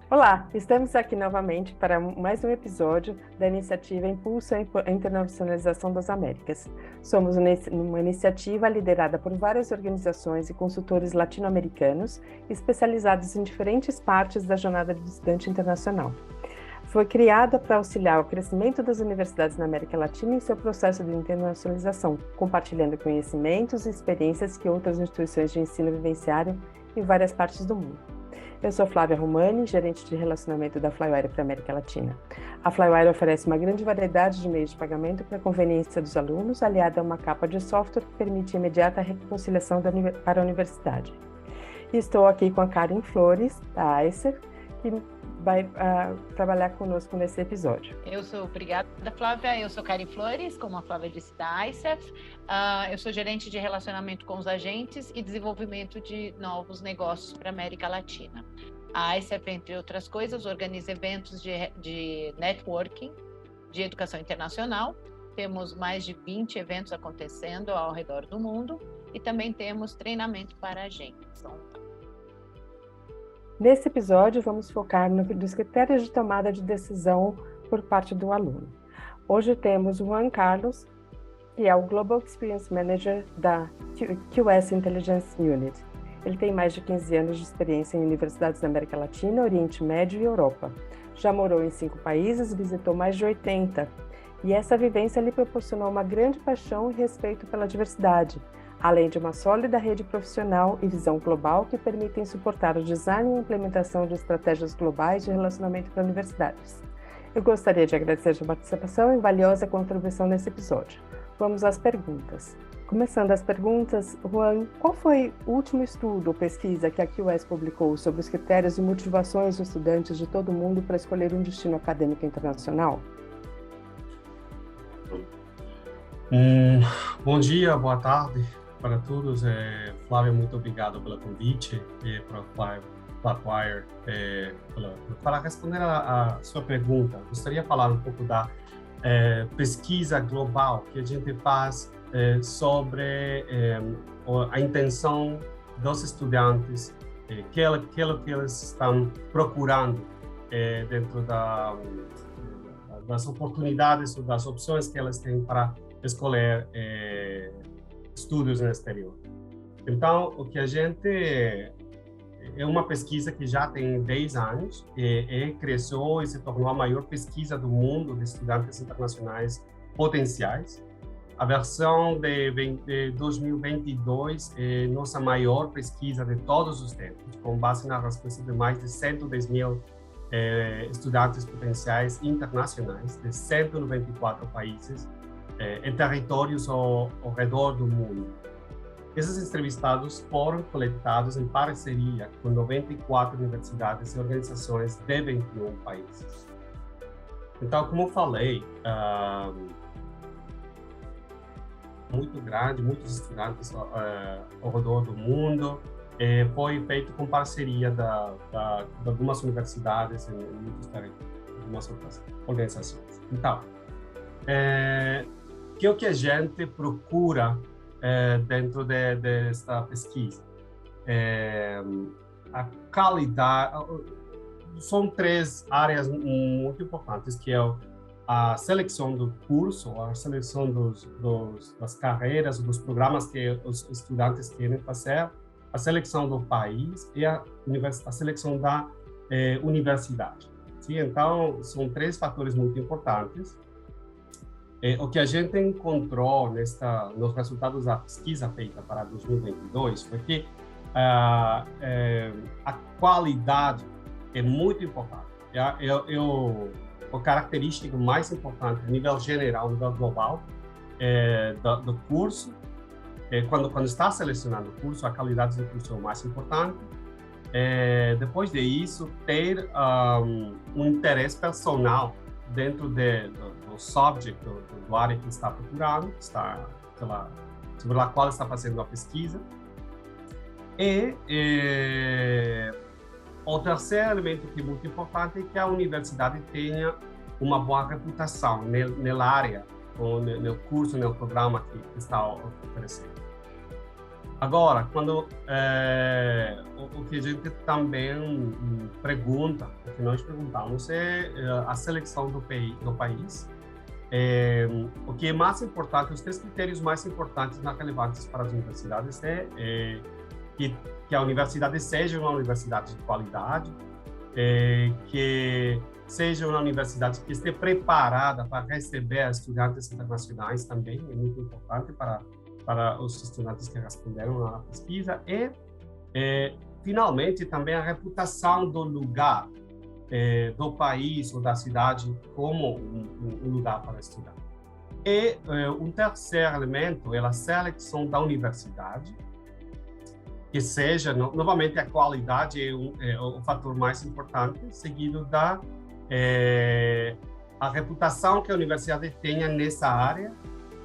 Olá, estamos aqui novamente para mais um episódio da iniciativa Impulso à Internacionalização das Américas. Somos uma iniciativa liderada por várias organizações e consultores latino-americanos especializados em diferentes partes da jornada do estudante internacional. Foi criada para auxiliar o crescimento das universidades na América Latina em seu processo de internacionalização, compartilhando conhecimentos e experiências que outras instituições de ensino vivenciaram em várias partes do mundo. Eu sou Flávia Romani, gerente de relacionamento da Flywire para a América Latina. A Flywire oferece uma grande variedade de meios de pagamento para a conveniência dos alunos, aliada a uma capa de software que permite imediata reconciliação para a universidade. E estou aqui com a Karen Flores, da ICEF, que vai trabalhar conosco nesse episódio. Obrigada, Flávia. Eu sou Karen Flores, como a Flávia disse, da ICEF. Eu sou gerente de relacionamento com os agentes e desenvolvimento de novos negócios para a América Latina. A ICEF, entre outras coisas, organiza eventos de networking, de educação internacional. Temos mais de 20 eventos acontecendo ao redor do mundo e também temos treinamento para agentes. Nesse episódio, vamos focar nos critérios de tomada de decisão por parte do aluno. Hoje temos o Juan Carlos, que é o Global Experience Manager da QS Intelligence Unit. Ele tem mais de 15 anos de experiência em universidades da América Latina, Oriente Médio e Europa. Já morou em 5 países, visitou mais de 80. E essa vivência lhe proporcionou uma grande paixão e respeito pela diversidade, além de uma sólida rede profissional e visão global que permitem suportar o design e a implementação de estratégias globais de relacionamento para universidades. Eu gostaria de agradecer a sua participação e valiosa contribuição nesse episódio. Vamos às perguntas. Começando as perguntas, Juan, qual foi o último estudo ou pesquisa que a QS publicou sobre os critérios e motivações dos estudantes de todo o mundo para escolher um destino acadêmico internacional? Bom dia, boa tarde para todos. Flávia, muito obrigado pelo convite para Flywire. Para responder a sua pergunta, gostaria de falar um pouco da pesquisa global que a gente faz sobre a intenção dos estudantes, aquilo que eles estão procurando dentro das oportunidades ou das opções que eles têm para escolher estudos no exterior. Então, o que a gente é uma pesquisa que já tem 10 anos e cresceu e se tornou a maior pesquisa do mundo de estudantes internacionais potenciais. A versão de 2022 é nossa maior pesquisa de todos os tempos, com base na resposta de mais de 110 mil estudantes potenciais internacionais de 194 países em territórios ao redor do mundo. Esses entrevistados foram coletados em parceria com 94 universidades e organizações de 21 países. Então, como eu falei, muito grande, muitos estudantes ao redor do mundo, foi feito com parceria de algumas universidades em muitos territórios, algumas outras organizações. Então, que é o que a gente procura dentro desta pesquisa? A qualidade. São 3 áreas muito importantes, que é a seleção do curso, a seleção das carreiras, dos programas que os estudantes querem fazer, a seleção do país e a seleção da universidade. Sim? Então, são 3 fatores muito importantes. O que a gente encontrou nos resultados da pesquisa feita para 2022 foi que a qualidade é muito importante. A característica mais importante, a nível geral, a nível global, do curso, quando está selecionando o curso, a qualidade do curso é o mais importante. Depois disso, ter um interesse personal dentro do subject, do área que está procurando, sobre a qual está fazendo a pesquisa. E O terceiro elemento que é muito importante é que a universidade tenha uma boa reputação na área, ou no curso, no programa que está oferecendo. Agora, quando o que a gente também pergunta, o que nós perguntamos é a seleção do país. O que é mais importante, os 3 critérios mais importantes relevantes para as universidades é que a universidade seja uma universidade de qualidade, que seja uma universidade que esteja preparada para receber estudantes internacionais também, é muito importante para os estudantes que responderam à pesquisa, e finalmente também a reputação do lugar, do país ou da cidade como um lugar para estudar. E um terceiro elemento é a seleção da universidade, que seja, novamente, a qualidade é o fator mais importante, seguido da a reputação que a universidade tenha nessa área,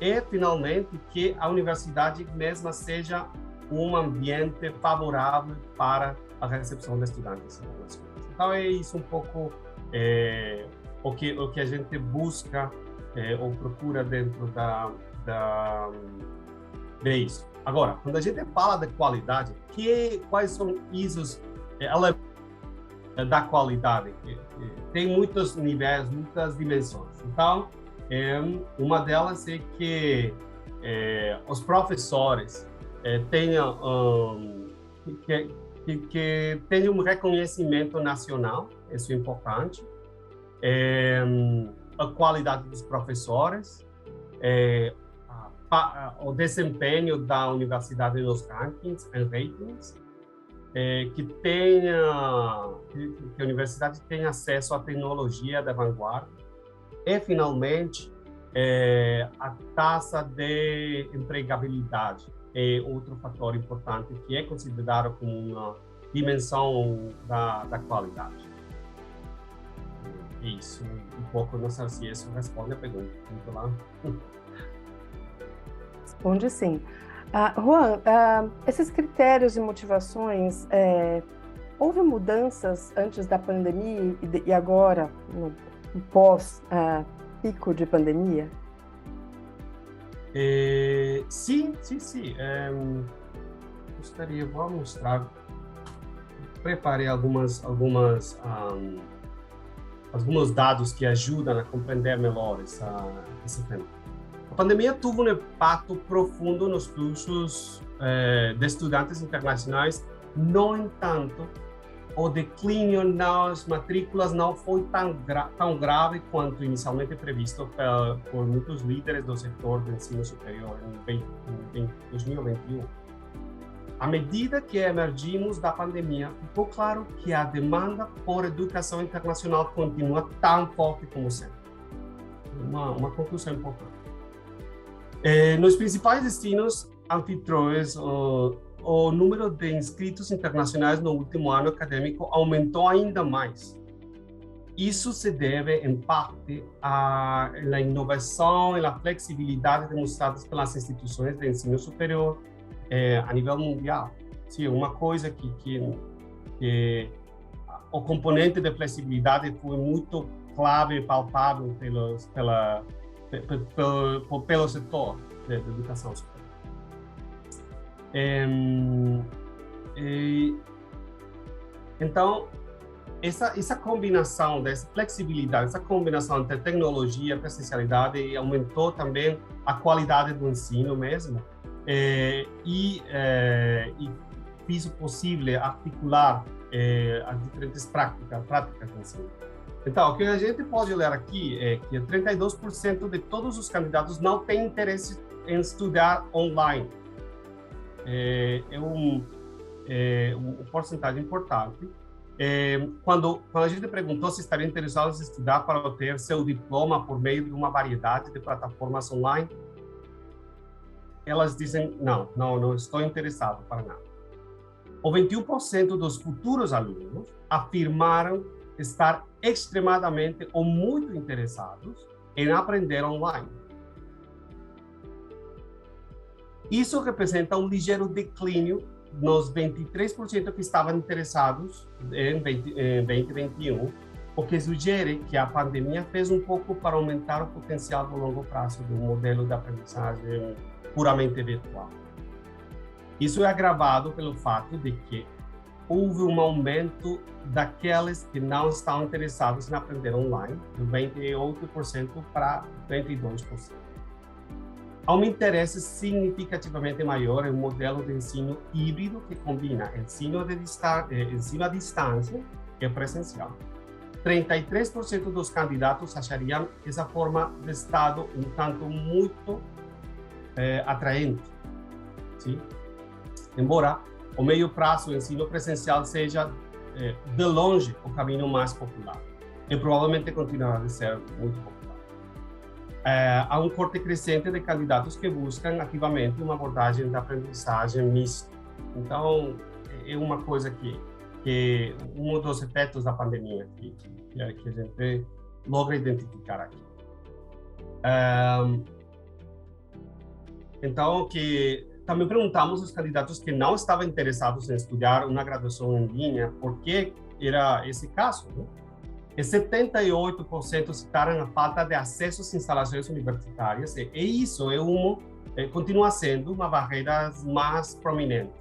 e, finalmente, que a universidade mesma seja um ambiente favorável para a recepção de estudantes internacionais. Então, é isso um pouco o que a gente busca ou procura dentro de isso. Agora, quando a gente fala de qualidade, quais são os da qualidade? Tem muitos níveis, muitas dimensões. Então, uma delas é que os professores tenham um reconhecimento nacional, isso é importante. A qualidade dos professores, o desempenho da universidade nos rankings e ratings, que a universidade tenha acesso à tecnologia da vanguarda, e, finalmente, a taxa de empregabilidade é outro fator importante que é considerado como uma dimensão da qualidade. Isso, um pouco, não sei se isso responde a pergunta. Muito lá. Responde sim. Juan, esses critérios e motivações, houve mudanças antes da pandemia e agora, no pós-pico de pandemia? Sim. Vou mostrar. Preparei alguns dados que ajudam a compreender melhor esse tema. A pandemia teve um impacto profundo nos fluxos de estudantes internacionais. No entanto, o declínio nas matrículas não foi tão grave quanto inicialmente previsto por muitos líderes do setor de ensino superior em 2021. À medida que emergimos da pandemia, ficou claro que a demanda por educação internacional continua tão forte como sempre. Uma conclusão importante. Nos principais destinos anfitriões, o número de inscritos internacionais no último ano acadêmico aumentou ainda mais. Isso se deve, em parte, à inovação e à flexibilidade demonstradas pelas instituições de ensino superior a nível mundial. Sim, uma coisa que o componente de flexibilidade foi muito clave e palpável pelo setor de educação superior. Então, essa combinação dessa flexibilidade, essa combinação entre tecnologia e presencialidade aumentou também a qualidade do ensino mesmo, e fez possível articular as diferentes práticas do ensino. Então, o que a gente pode ler aqui é que 32% de todos os candidatos não têm interesse em estudar online. Uma porcentagem importante. Quando a gente perguntou se estariam interessados em estudar para obter seu diploma por meio de uma variedade de plataformas online, elas dizem, não estou interessado para nada. O 21% dos futuros alunos afirmaram estar extremadamente ou muito interessados em aprender online. Isso representa um ligeiro declínio nos 23% que estavam interessados em 2021, o que sugere que a pandemia fez um pouco para aumentar o potencial no longo prazo do modelo de aprendizagem puramente virtual. Isso é agravado pelo fato de que houve um aumento daqueles que não estão interessados em aprender online, de 28% para 22%. Há um interesse significativamente maior em um modelo de ensino híbrido que combina ensino à distância e presencial. 33% dos candidatos achariam essa forma de Estado um tanto muito atraente. Sim? Embora o meio prazo, o ensino presencial seja, de longe, o caminho mais popular. E provavelmente continuará a ser muito popular. Há um corte crescente de candidatos que buscam ativamente uma abordagem de aprendizagem mista. Então, é uma coisa que um dos efeitos da pandemia que a gente logra identificar aqui. Então, também perguntamos aos candidatos que não estavam interessados em estudar uma graduação em linha por que era esse caso, né? E 78% citaram a falta de acesso às instalações universitárias, e isso continua sendo uma barreira mais prominente.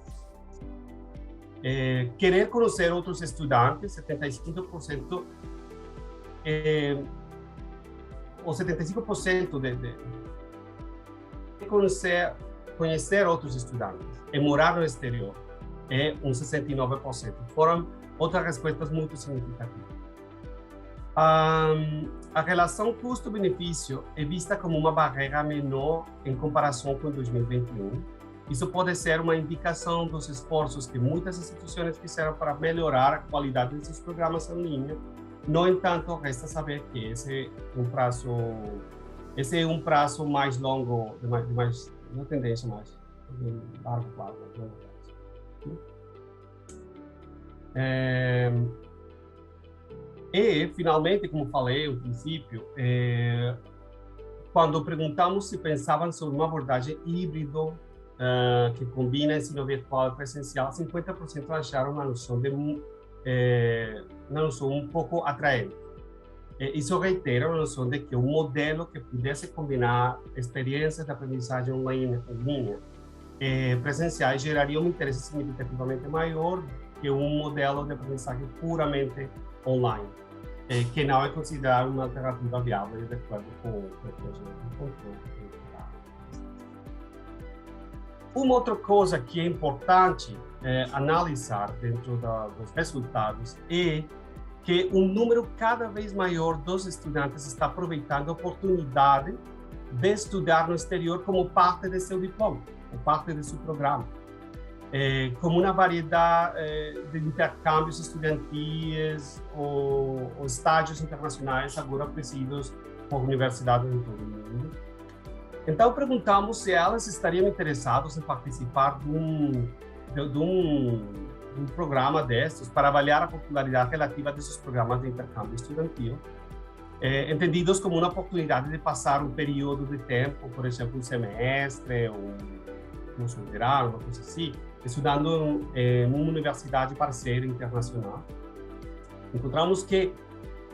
Querer conhecer outros estudantes, 75%, ou 75% de conhecer outros estudantes e morar no exterior é 69%. Foram outras respostas muito significativas. A relação custo-benefício é vista como uma barreira menor em comparação com 2021. Isso pode ser uma indicação dos esforços que muitas instituições fizeram para melhorar a qualidade desses programas em linha. No entanto, resta saber que esse é um prazo mais longo, uma tendência mais de largo prazo. E, finalmente, como falei no princípio, quando perguntamos se pensavam sobre uma abordagem híbrida que combina ensino virtual e presencial, 50% acharam uma noção um pouco atraente. Isso reitera a noção de que um modelo que pudesse combinar experiências de aprendizagem online em linha presenciais geraria um interesse significativamente maior que um modelo de aprendizagem puramente online, que não é considerado uma alternativa viável de acordo com o que a gente encontrou. Uma outra coisa que é importante analisar dentro dos resultados é que um número cada vez maior dos estudantes está aproveitando a oportunidade de estudar no exterior como parte de seu diploma, como parte de seu programa. Como uma variedade de intercâmbios estudantis ou estágios internacionais agora oferecidos por universidades em todo o mundo. Então, perguntamos se elas estariam interessadas em participar de um programa destes para avaliar a popularidade relativa desses programas de intercâmbio estudantil, entendidos como uma oportunidade de passar um período de tempo, por exemplo, um semestre ou um verão, uma coisa assim, estudando em uma universidade parceira internacional. Encontramos que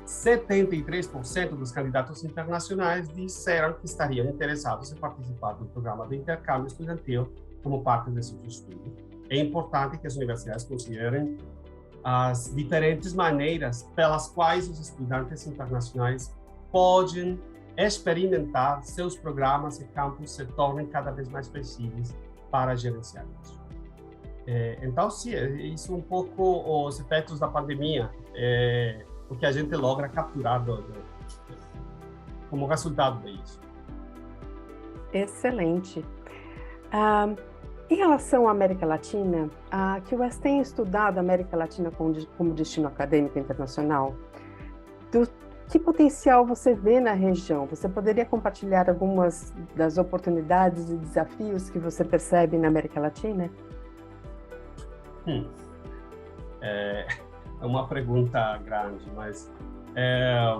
73% dos candidatos internacionais disseram que estariam interessados em participar do programa de intercâmbio estudantil como parte de seus estudos. É importante que as universidades considerem as diferentes maneiras pelas quais os estudantes internacionais podem experimentar seus programas e campos se tornem cada vez mais flexíveis para gerenciar isso. Então, sim, isso é um pouco os efeitos da pandemia, o que a gente logra capturar como resultado disso. Excelente. Em relação à América Latina, a QS tem estudado a América Latina como destino acadêmico internacional. Que potencial você vê na região? Você poderia compartilhar algumas das oportunidades e desafios que você percebe na América Latina? É uma pergunta grande, mas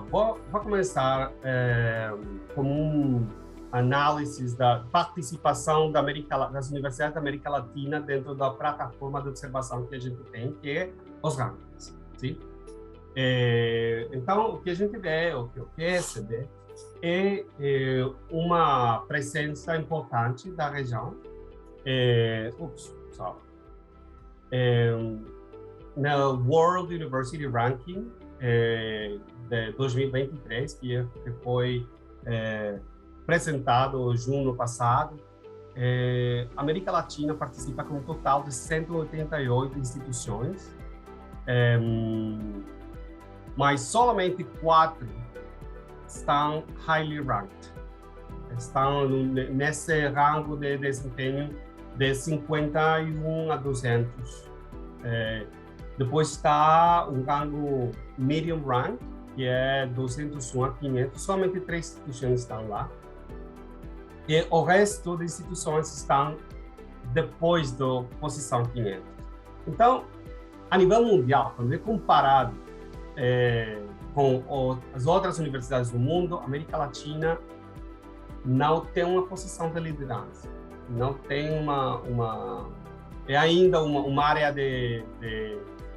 vou começar como um análises da participação das universidades da América Latina dentro da plataforma de observação que a gente tem, que é os rankings. Sim? Então, o que a gente vê, o que o QS vê, é uma presença importante da região. No World University Ranking de 2023, que foi apresentado em junho passado, a América Latina participa com um total de 188 instituições, mas somente 4 estão highly ranked, estão nesse rango de desempenho de 51 a 200. Depois está um rango medium rank, que é 201 a 500, somente 3 instituições estão lá. E o resto das instituições estão depois da posição 500. Então, a nível mundial, quando é comparado com as outras universidades do mundo, a América Latina não tem uma posição de liderança. Não tem é ainda uma área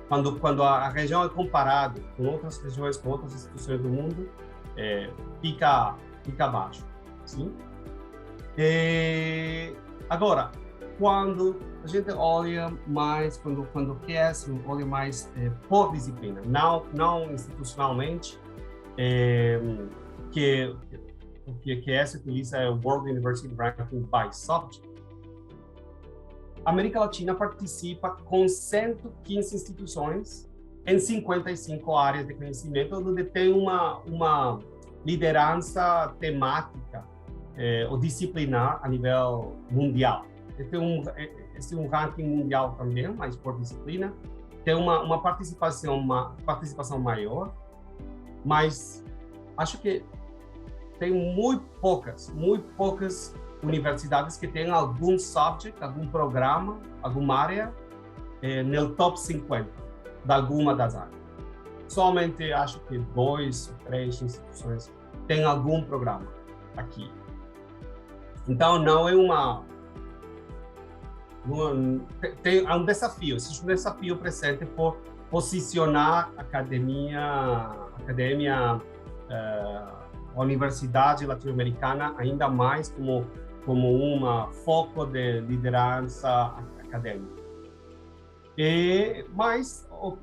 quando a região é comparada com outras regiões, com outras instituições do mundo, fica abaixo. Sim? Agora, quando a gente olha mais, quando o QS olha mais por disciplina, não institucionalmente, que o que a QS utiliza é o World University Ranking by Subject. A América Latina participa com 115 instituições em 55 áreas de conhecimento, onde tem uma liderança temática ou disciplinar a nível mundial. Esse é um ranking mundial também, mas por disciplina. Tem uma participação maior, mas acho que tem muito poucas universidades que têm algum subject, algum programa, alguma área no top 50 de alguma das áreas. Somente acho que 2 ou 3 instituições têm algum programa aqui. Então, não é é um desafio, existe um desafio presente por posicionar a universidade latino-americana ainda mais como um foco de liderança acadêmica. Mas o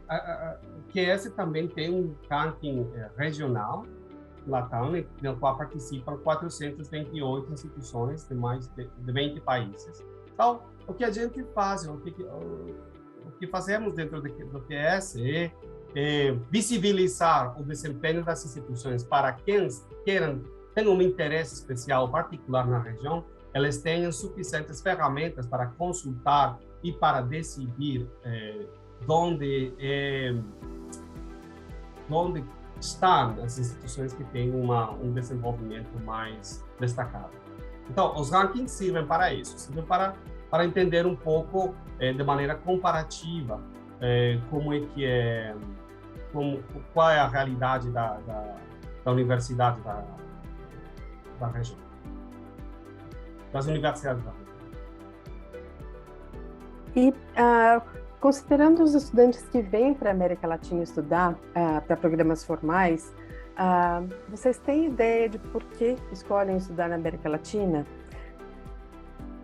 QS também tem um ranking regional, Latam, no qual participam 428 instituições de mais de 20 países. Então, o que a gente faz, o que fazemos dentro do QS é visibilizar o desempenho das instituições para quem tenham um interesse especial particular na região, elas tenham suficientes ferramentas para consultar e para decidir onde estão as instituições que têm um desenvolvimento mais destacado. Então, os rankings servem para isso, servem para entender um pouco de maneira comparativa qual é a realidade da universidade da região, das universidades da região. E considerando os estudantes que vêm para a América Latina estudar para programas formais, vocês têm ideia de por que escolhem estudar na América Latina?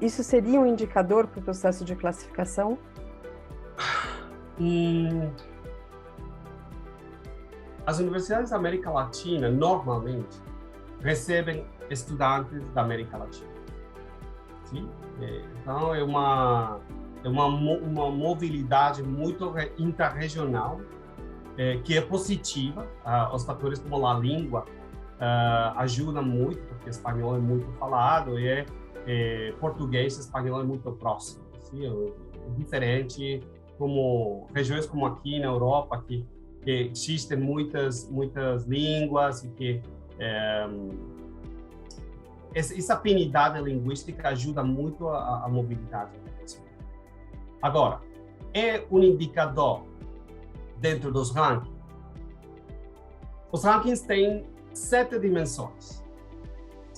Isso seria um indicador para o processo de classificação? As universidades da América Latina, normalmente, recebem estudantes da América Latina. Sim? Então, é uma mobilidade muito intrarregional, que é positiva. Os fatores como a língua ajudam muito, porque espanhol é muito falado e português e espanhol é muito próximo. Assim, é diferente como regiões como aqui na Europa, que existem muitas línguas e que essa afinidade linguística ajuda muito a mobilidade. Agora, é um indicador dentro dos rankings. Os rankings têm 7 dimensões.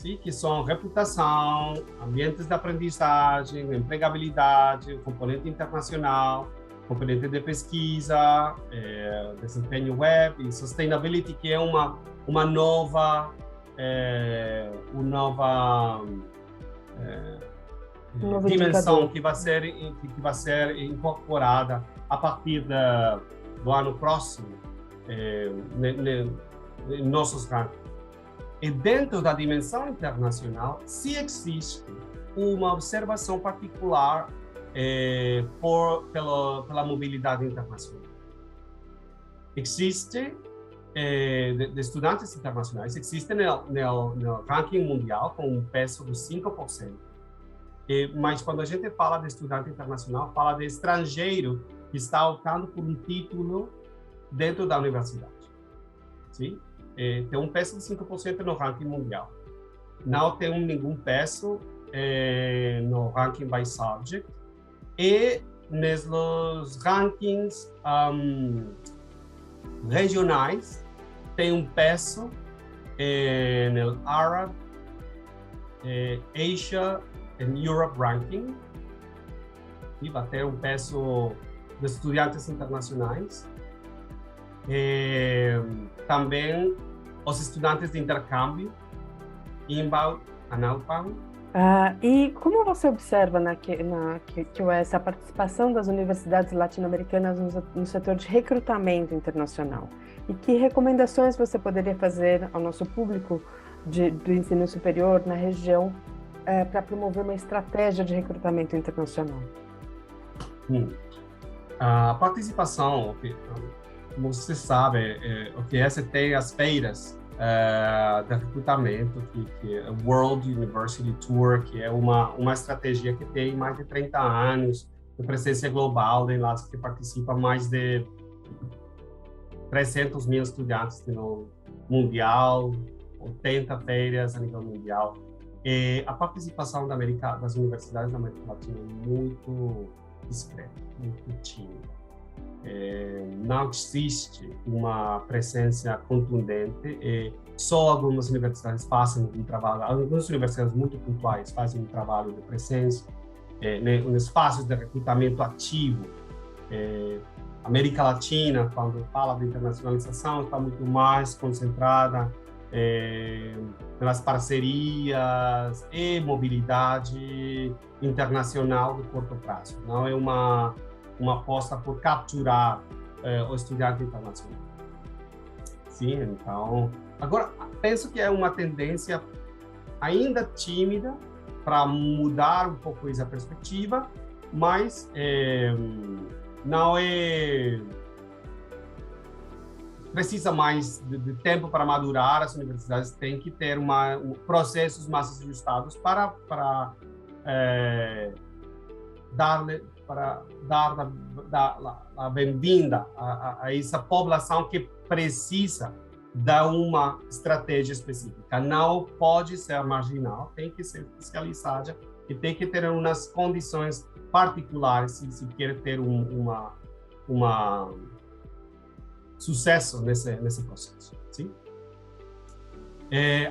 sim, que são reputação, ambientes de aprendizagem, empregabilidade, componente internacional, componente de pesquisa, desempenho web e sustainability, que é uma nova dimensão que vai ser incorporada a partir do ano próximo em nossos rankings. E dentro da dimensão internacional, se existe uma observação particular pela mobilidade internacional. Existe de estudantes internacionais, existe no ranking mundial com um peso de 5%. Mas quando a gente fala de estudante internacional, fala de estrangeiro que está optando por um título dentro da universidade. Sim? Tem um peso de 5% no ranking mundial. Não tem nenhum peso no ranking by subject. E nos rankings regionais, tem um peso no Arab, Asia and Europe Ranking, e vai ter um peso de estudantes internacionais. Também os estudantes de intercâmbio, inbound and outbound. E como você observa na QS a participação das universidades latino-americanas no setor de recrutamento internacional? E que recomendações você poderia fazer ao nosso público do ensino superior na região para promover uma estratégia de recrutamento internacional? A participação, como você sabe, o QS tem as feiras de recrutamento, que é o World University Tour, que é uma estratégia que tem mais de 30 anos de presença global, em lá que participa mais de 300 mil estudantes no mundial, 80 feiras a nível mundial. E a participação das universidades da América Latina é muito discreta, muito tímida. Não existe uma presença contundente e só algumas universidades fazem um trabalho, algumas universidades muito pontuais fazem um trabalho de presença nos espaços de recrutamento ativo. América Latina, quando fala de internacionalização, está muito mais concentrada nas parcerias e mobilidade internacional de curto prazo. Não é uma aposta por capturar o estudante internacional. Sim, então, agora, penso que é uma tendência ainda tímida para mudar um pouco essa perspectiva, mas não é... Precisa mais de tempo para madurar, as universidades têm que ter processos mais ajustados para dar a bem-vinda a essa população que precisa de uma estratégia específica. Não pode ser marginal, tem que ser especializada e tem que ter umas condições particulares se quer ter sucesso nesse processo. Sim?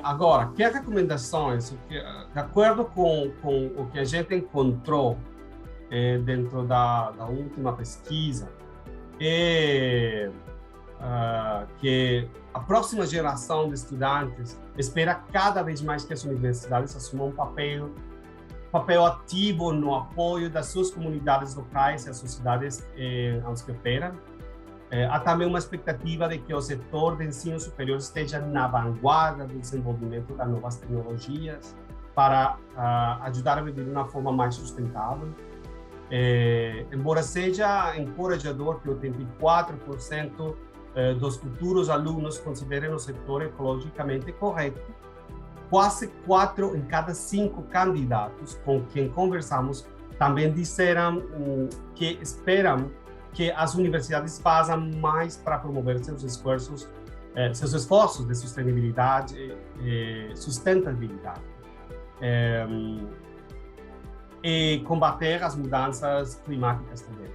Agora, que recomendações, de acordo com o que a gente encontrou dentro da última pesquisa, que a próxima geração de estudantes espera cada vez mais que as universidades assumam um papel ativo no apoio das suas comunidades locais e as sociedades onde que operam. Há também uma expectativa de que o setor de ensino superior esteja na vanguarda do desenvolvimento das novas tecnologias para ajudar a viver de uma forma mais sustentável. Embora seja encorajador que 84% dos futuros alunos considerem o setor ecologicamente correto, quase 4 em cada 5 candidatos com quem conversamos também disseram que esperam que as universidades façam mais para promover seus esforços de sustentabilidade e sustentabilidade. E combater as mudanças climáticas também.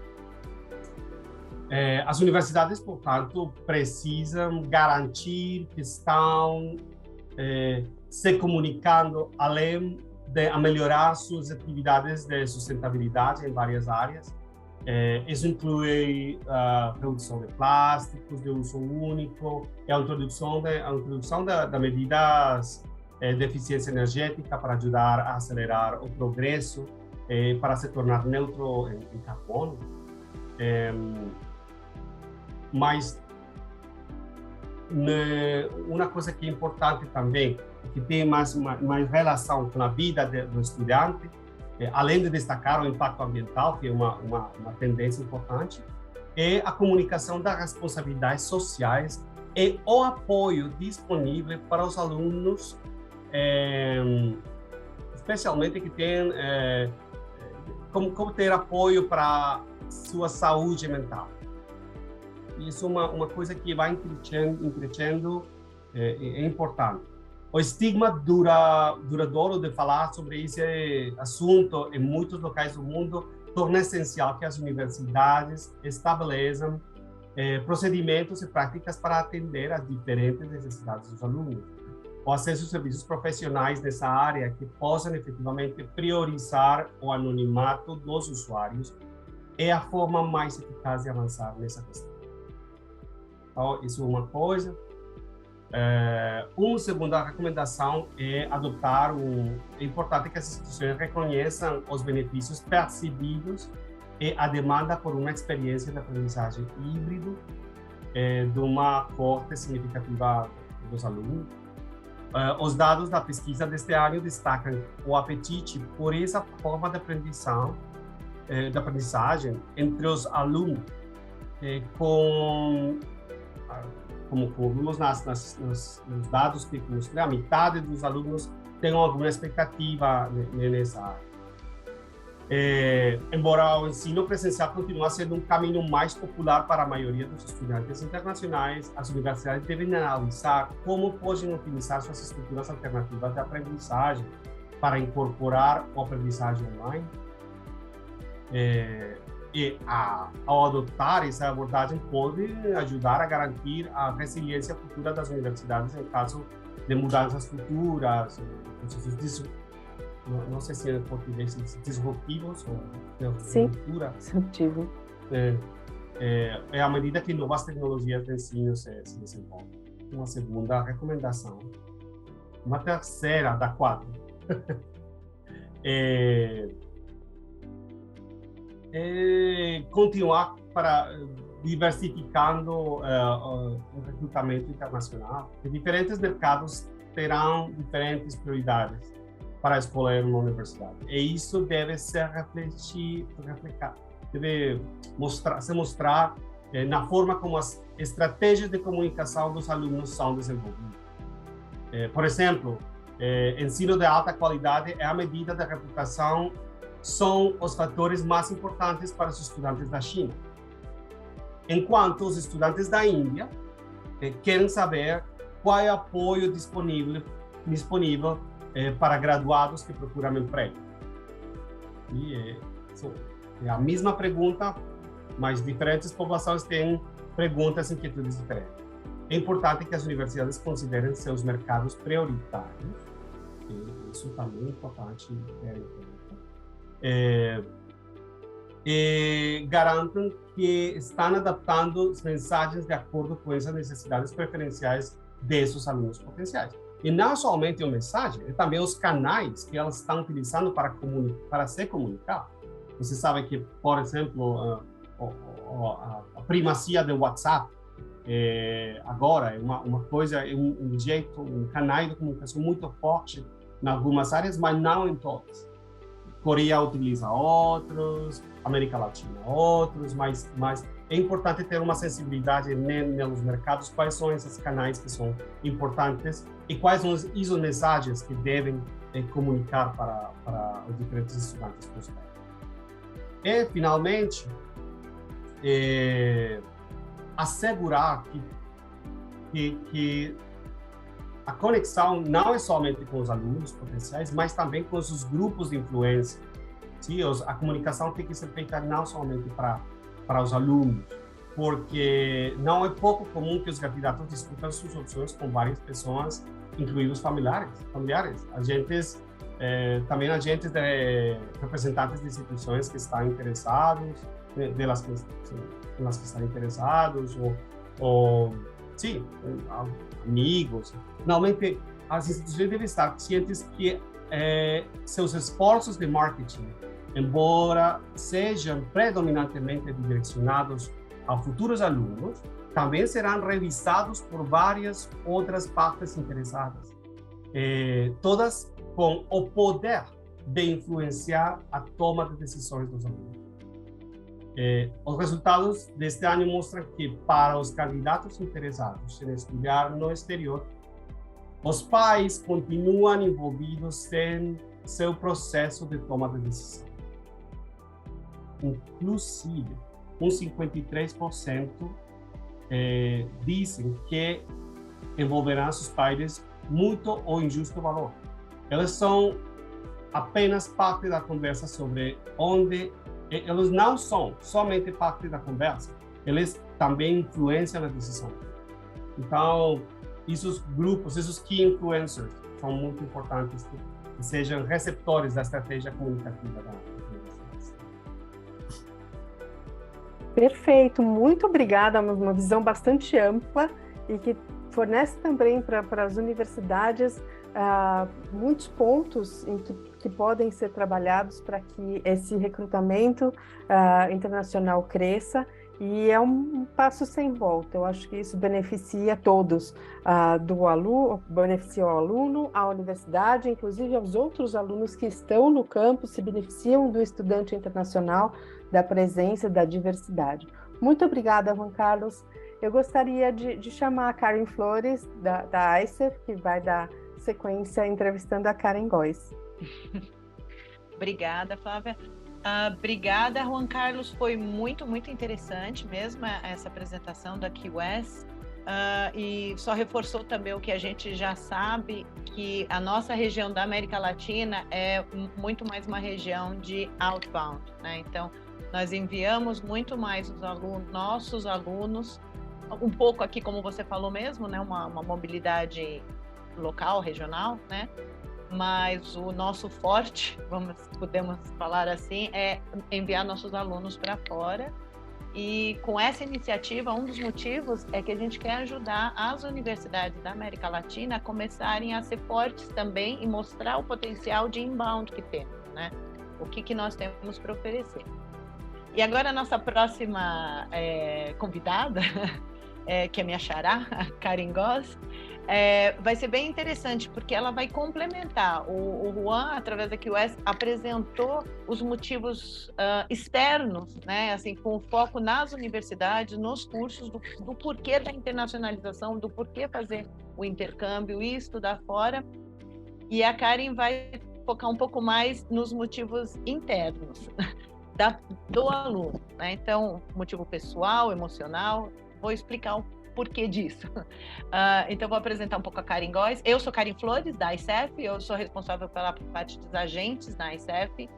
As universidades, portanto, precisam garantir que estão se comunicando, além de melhorar suas atividades de sustentabilidade em várias áreas. Isso inclui a redução de plásticos de uso único, a introdução de medidas de eficiência energética para ajudar a acelerar o progresso, para se tornar neutro em carbono. Mas uma coisa que é importante também, que tem mais relação com a vida do estudante, além de destacar o impacto ambiental, que é uma tendência importante, é a comunicação das responsabilidades sociais e o apoio disponível para os alunos, especialmente que têm como ter apoio para sua saúde mental. Isso é uma coisa que vai crescendo, é importante. O estigma duradouro de falar sobre esse assunto em muitos locais do mundo torna essencial que as universidades estabeleçam procedimentos e práticas para atender às diferentes necessidades dos alunos. O acesso a serviços profissionais nessa área que possam efetivamente priorizar o anonimato dos usuários é a forma mais eficaz de avançar nessa questão. Então, isso é uma coisa. Uma segunda recomendação é adotar é importante que as instituições reconheçam os benefícios percebidos e a demanda por uma experiência de aprendizagem híbrido de uma coorte significativa dos alunos. Os dados da pesquisa deste ano destacam o apetite por essa forma de aprendizagem entre os alunos, como vimos nos dados que mostrei, a metade dos alunos tem alguma expectativa nessa área. Embora o ensino presencial continue sendo um caminho mais popular para a maioria dos estudantes internacionais, as universidades devem analisar como podem otimizar suas estruturas alternativas de aprendizagem para incorporar a aprendizagem online. E ao adotar essa abordagem pode ajudar a garantir a resiliência futura das universidades em caso de mudanças futuras, não sei se é em português, disruptivos ou disruptivo. À medida que novas tecnologias de ensino se desenvolvem. Uma segunda recomendação. Uma terceira da 4. Continuar para diversificando o recrutamento internacional. E diferentes mercados terão diferentes prioridades para escolher uma universidade. E isso deve ser deve se mostrar na forma como as estratégias de comunicação dos alunos são desenvolvidas. Por exemplo, ensino de alta qualidade é a medida da reputação são os fatores mais importantes para os estudantes da China. Enquanto os estudantes da Índia querem saber qual é o apoio disponível para graduados que procuram emprego. E é a mesma pergunta, mas diferentes populações têm perguntas e inquietudes diferentes. É importante que as universidades considerem seus mercados prioritários. E isso também é importante ter em conta. E garantam que estão adaptando as mensagens de acordo com essas necessidades preferenciais desses alunos potenciais. E não somente a mensagem, é também os canais que elas estão utilizando para se comunicar. Você sabe que, por exemplo, a primacia do WhatsApp agora é uma coisa, é um jeito, um canal de comunicação muito forte em algumas áreas, mas não em todas. Coreia utiliza outros, América Latina outros, mas é importante ter uma sensibilidade nos mercados, quais são esses canais que são importantes e quais são as mensagens que devem comunicar para os diferentes estudantes prospectos. E, finalmente, assegurar que a conexão não é somente com os alunos potenciais, mas também com os grupos de influência. Sim, a comunicação tem que ser feita não somente para os alunos, porque não é pouco comum que os candidatos discutam suas opções com várias pessoas, incluindo familiares. Agentes, também agentes representantes de instituições que estão interessados, delas que estão interessados, ou sim, amigos. Finalmente, as instituições devem estar cientes que seus esforços de marketing, embora sejam predominantemente direcionados a futuros alunos, também serão revisados por várias outras partes interessadas, todas com o poder de influenciar a toma de decisões dos alunos. Os resultados deste ano mostram que, para os candidatos interessados em estudar no exterior, os pais continuam envolvidos em seu processo de toma de decisão. Inclusive, 53% dizem que envolverão seus pais muito ou injusto valor. Eles são apenas parte da conversa sobre onde eles não são somente parte da conversa, eles também influenciam a decisão. Então, esses grupos, esses key influencers, são muito importantes que sejam receptores da estratégia comunicativa da universidade. Perfeito, muito obrigada, uma visão bastante ampla e que fornece também para as universidades muitos pontos que podem ser trabalhados para que esse recrutamento internacional cresça, e é um passo sem volta. Eu acho que isso beneficia todos, do aluno, beneficia o aluno, a universidade, inclusive aos outros alunos que estão no campus, se beneficiam do estudante internacional, da presença, da diversidade. Muito obrigada, Juan Carlos. Eu gostaria de chamar a Karen Flores, da ICEF, que vai dar sequência entrevistando a Karen Góes. Obrigada, Flávia. Obrigada, Juan Carlos. Foi muito, muito interessante mesmo essa apresentação da QS. E só reforçou também o que a gente já sabe, que a nossa região da América Latina é muito mais uma região de outbound, né? Então, nós enviamos muito mais nossos alunos, um pouco aqui, como você falou mesmo, né? Uma mobilidade local, regional, né? Mas o nosso forte, podemos falar assim, é enviar nossos alunos para fora. E com essa iniciativa, um dos motivos é que a gente quer ajudar as universidades da América Latina a começarem a ser fortes também e mostrar o potencial de inbound que temos, né? O que nós temos para oferecer. E agora a nossa próxima convidada, que é minha xará, a Karen Góes, vai ser bem interessante, porque ela vai complementar. O Juan, através da QS, apresentou os motivos externos, né, assim, com foco nas universidades, nos cursos, do porquê da internacionalização, do porquê fazer o intercâmbio e estudar fora. E a Karen vai focar um pouco mais nos motivos internos do aluno, né? Então, motivo pessoal, emocional. Vou explicar o porquê disso. Então, vou apresentar um pouco a Karen Góes. Eu sou Karen Flores, da ICEF. Eu sou responsável pela parte dos agentes na ICEF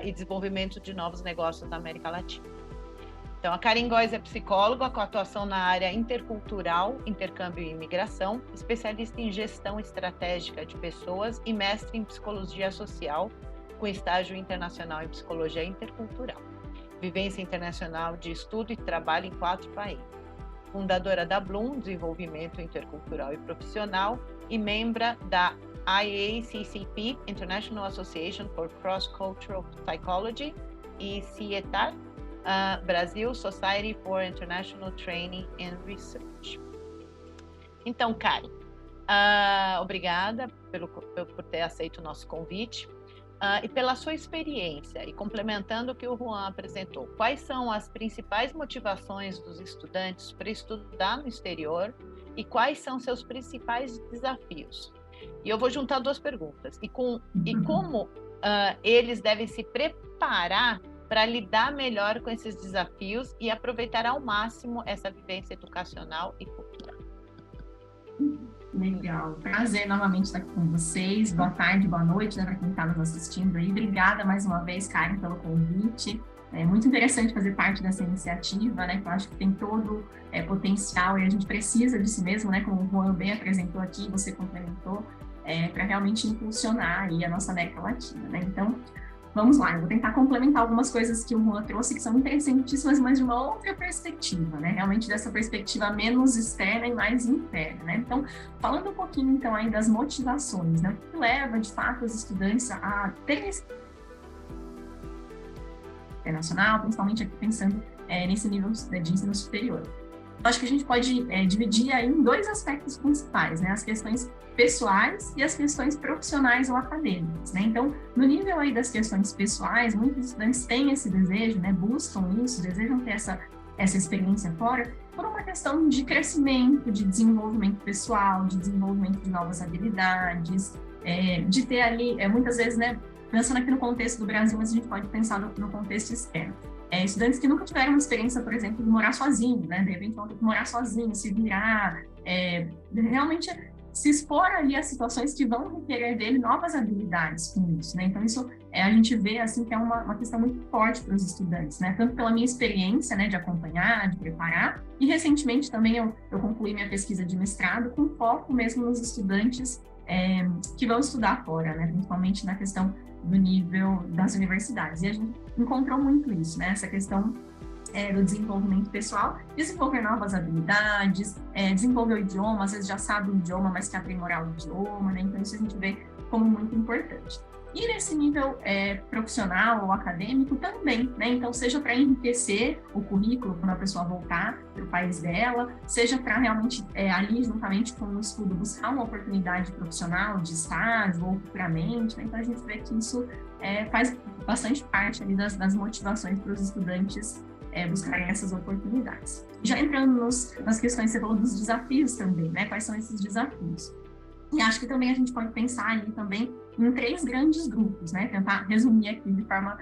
e desenvolvimento de novos negócios na América Latina. Então, a Karen Góes é psicóloga com atuação na área intercultural, intercâmbio e imigração, especialista em gestão estratégica de pessoas e mestre em psicologia social, com estágio internacional em psicologia intercultural. Vivência internacional de estudo e trabalho em 4 países. Fundadora da Bloom, Desenvolvimento Intercultural e Profissional, e membra da IACCP, International Association for Cross-Cultural Psychology, e CIETAR, Brasil, Society for International Training and Research. Então, Karen, obrigada por ter aceito o nosso convite. E pela sua experiência, e complementando o que o Juan apresentou, quais são as principais motivações dos estudantes para estudar no exterior e quais são seus principais desafios? E eu vou juntar 2 perguntas. E como eles devem se preparar para lidar melhor com esses desafios e aproveitar ao máximo essa vivência educacional e cultural? Legal. Prazer novamente estar aqui com vocês. Boa tarde, boa noite, né, para quem está nos assistindo aí. Obrigada mais uma vez, Karen, pelo convite. É muito interessante fazer parte dessa iniciativa, né? Que eu acho que tem todo potencial e a gente precisa disso mesmo, né? Como o Juan bem apresentou aqui, você complementou, para realmente impulsionar aí a nossa América Latina, né? Então, vamos lá, eu vou tentar complementar algumas coisas que o Juan trouxe que são interessantíssimas, mas de uma outra perspectiva, né? Realmente dessa perspectiva menos externa e mais interna, né? Então, falando um pouquinho, então, aí das motivações, né? O que leva, de fato, os estudantes a terem esse internacional, principalmente aqui pensando nesse nível de ensino superior. Eu acho que a gente pode dividir aí em dois aspectos principais, né? As questões pessoais e as questões profissionais ou acadêmicas, né? Então, no nível aí das questões pessoais, muitos estudantes têm esse desejo, né? Buscam isso, desejam ter essa experiência fora, por uma questão de crescimento, de desenvolvimento pessoal, de desenvolvimento de novas habilidades, de ter ali, muitas vezes, né? Pensando aqui no contexto do Brasil, mas a gente pode pensar no contexto externo. Estudantes que nunca tiveram uma experiência, por exemplo, de morar sozinho, né? De repente vão ter que morar sozinho, se virar, realmente se expor ali a situações que vão requerer dele novas habilidades com isso, né? Então, isso a gente vê, assim, que é uma questão muito forte para os estudantes, né? Tanto pela minha experiência, né, de acompanhar, de preparar, e recentemente também eu concluí minha pesquisa de mestrado com foco mesmo nos estudantes que vão estudar fora, né? Principalmente na questão do nível das universidades. E a gente encontrou muito isso, né? Essa questão do desenvolvimento pessoal, desenvolver novas habilidades, desenvolver o idioma, às vezes já sabe o idioma, mas quer aprimorar o idioma, né? Então isso a gente vê como muito importante. E nesse nível profissional ou acadêmico também, né? Então, seja para enriquecer o currículo quando a pessoa voltar para o país dela, seja para realmente, ali, juntamente com o estudo, buscar uma oportunidade profissional de estágio ou futuramente, né? Então, a gente vê que isso faz bastante parte ali das motivações para os estudantes buscarem essas oportunidades. Já entrando nas questões, você falou dos desafios também, né? Quais são esses desafios? E acho que também a gente pode pensar ali também em 3 grandes grupos, né? Tentar resumir aqui de forma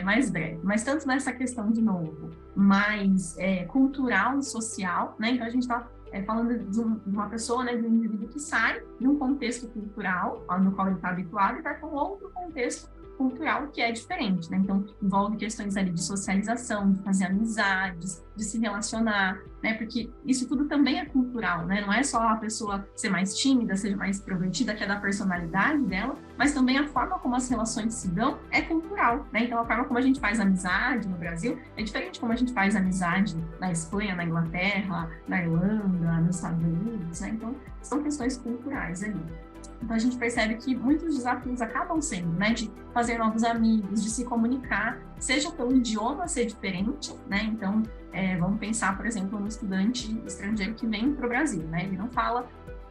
mais breve. Mas tanto nessa questão, de novo, mais cultural e social, né? Então, a gente está falando de uma pessoa, né? De um indivíduo que sai de um contexto cultural no qual ele está habituado e vai para um outro contexto cultural que é diferente, né? Então, envolve questões ali de socialização, de fazer amizades, de se relacionar, né? Porque isso tudo também é cultural, né? Não é só a pessoa ser mais tímida, ser mais extrovertida, que é da personalidade dela, mas também a forma como as relações se dão é cultural, né? Então, a forma como a gente faz amizade no Brasil é diferente de como a gente faz amizade na Espanha, na Inglaterra, na Irlanda, nos Estados Unidos, né? Então, são questões culturais ali. Então, a gente percebe que muitos desafios acabam sendo, né, de fazer novos amigos, de se comunicar, seja pelo idioma ser diferente, né? Então, vamos pensar, por exemplo, no estudante estrangeiro que vem para o Brasil, né? Ele não fala,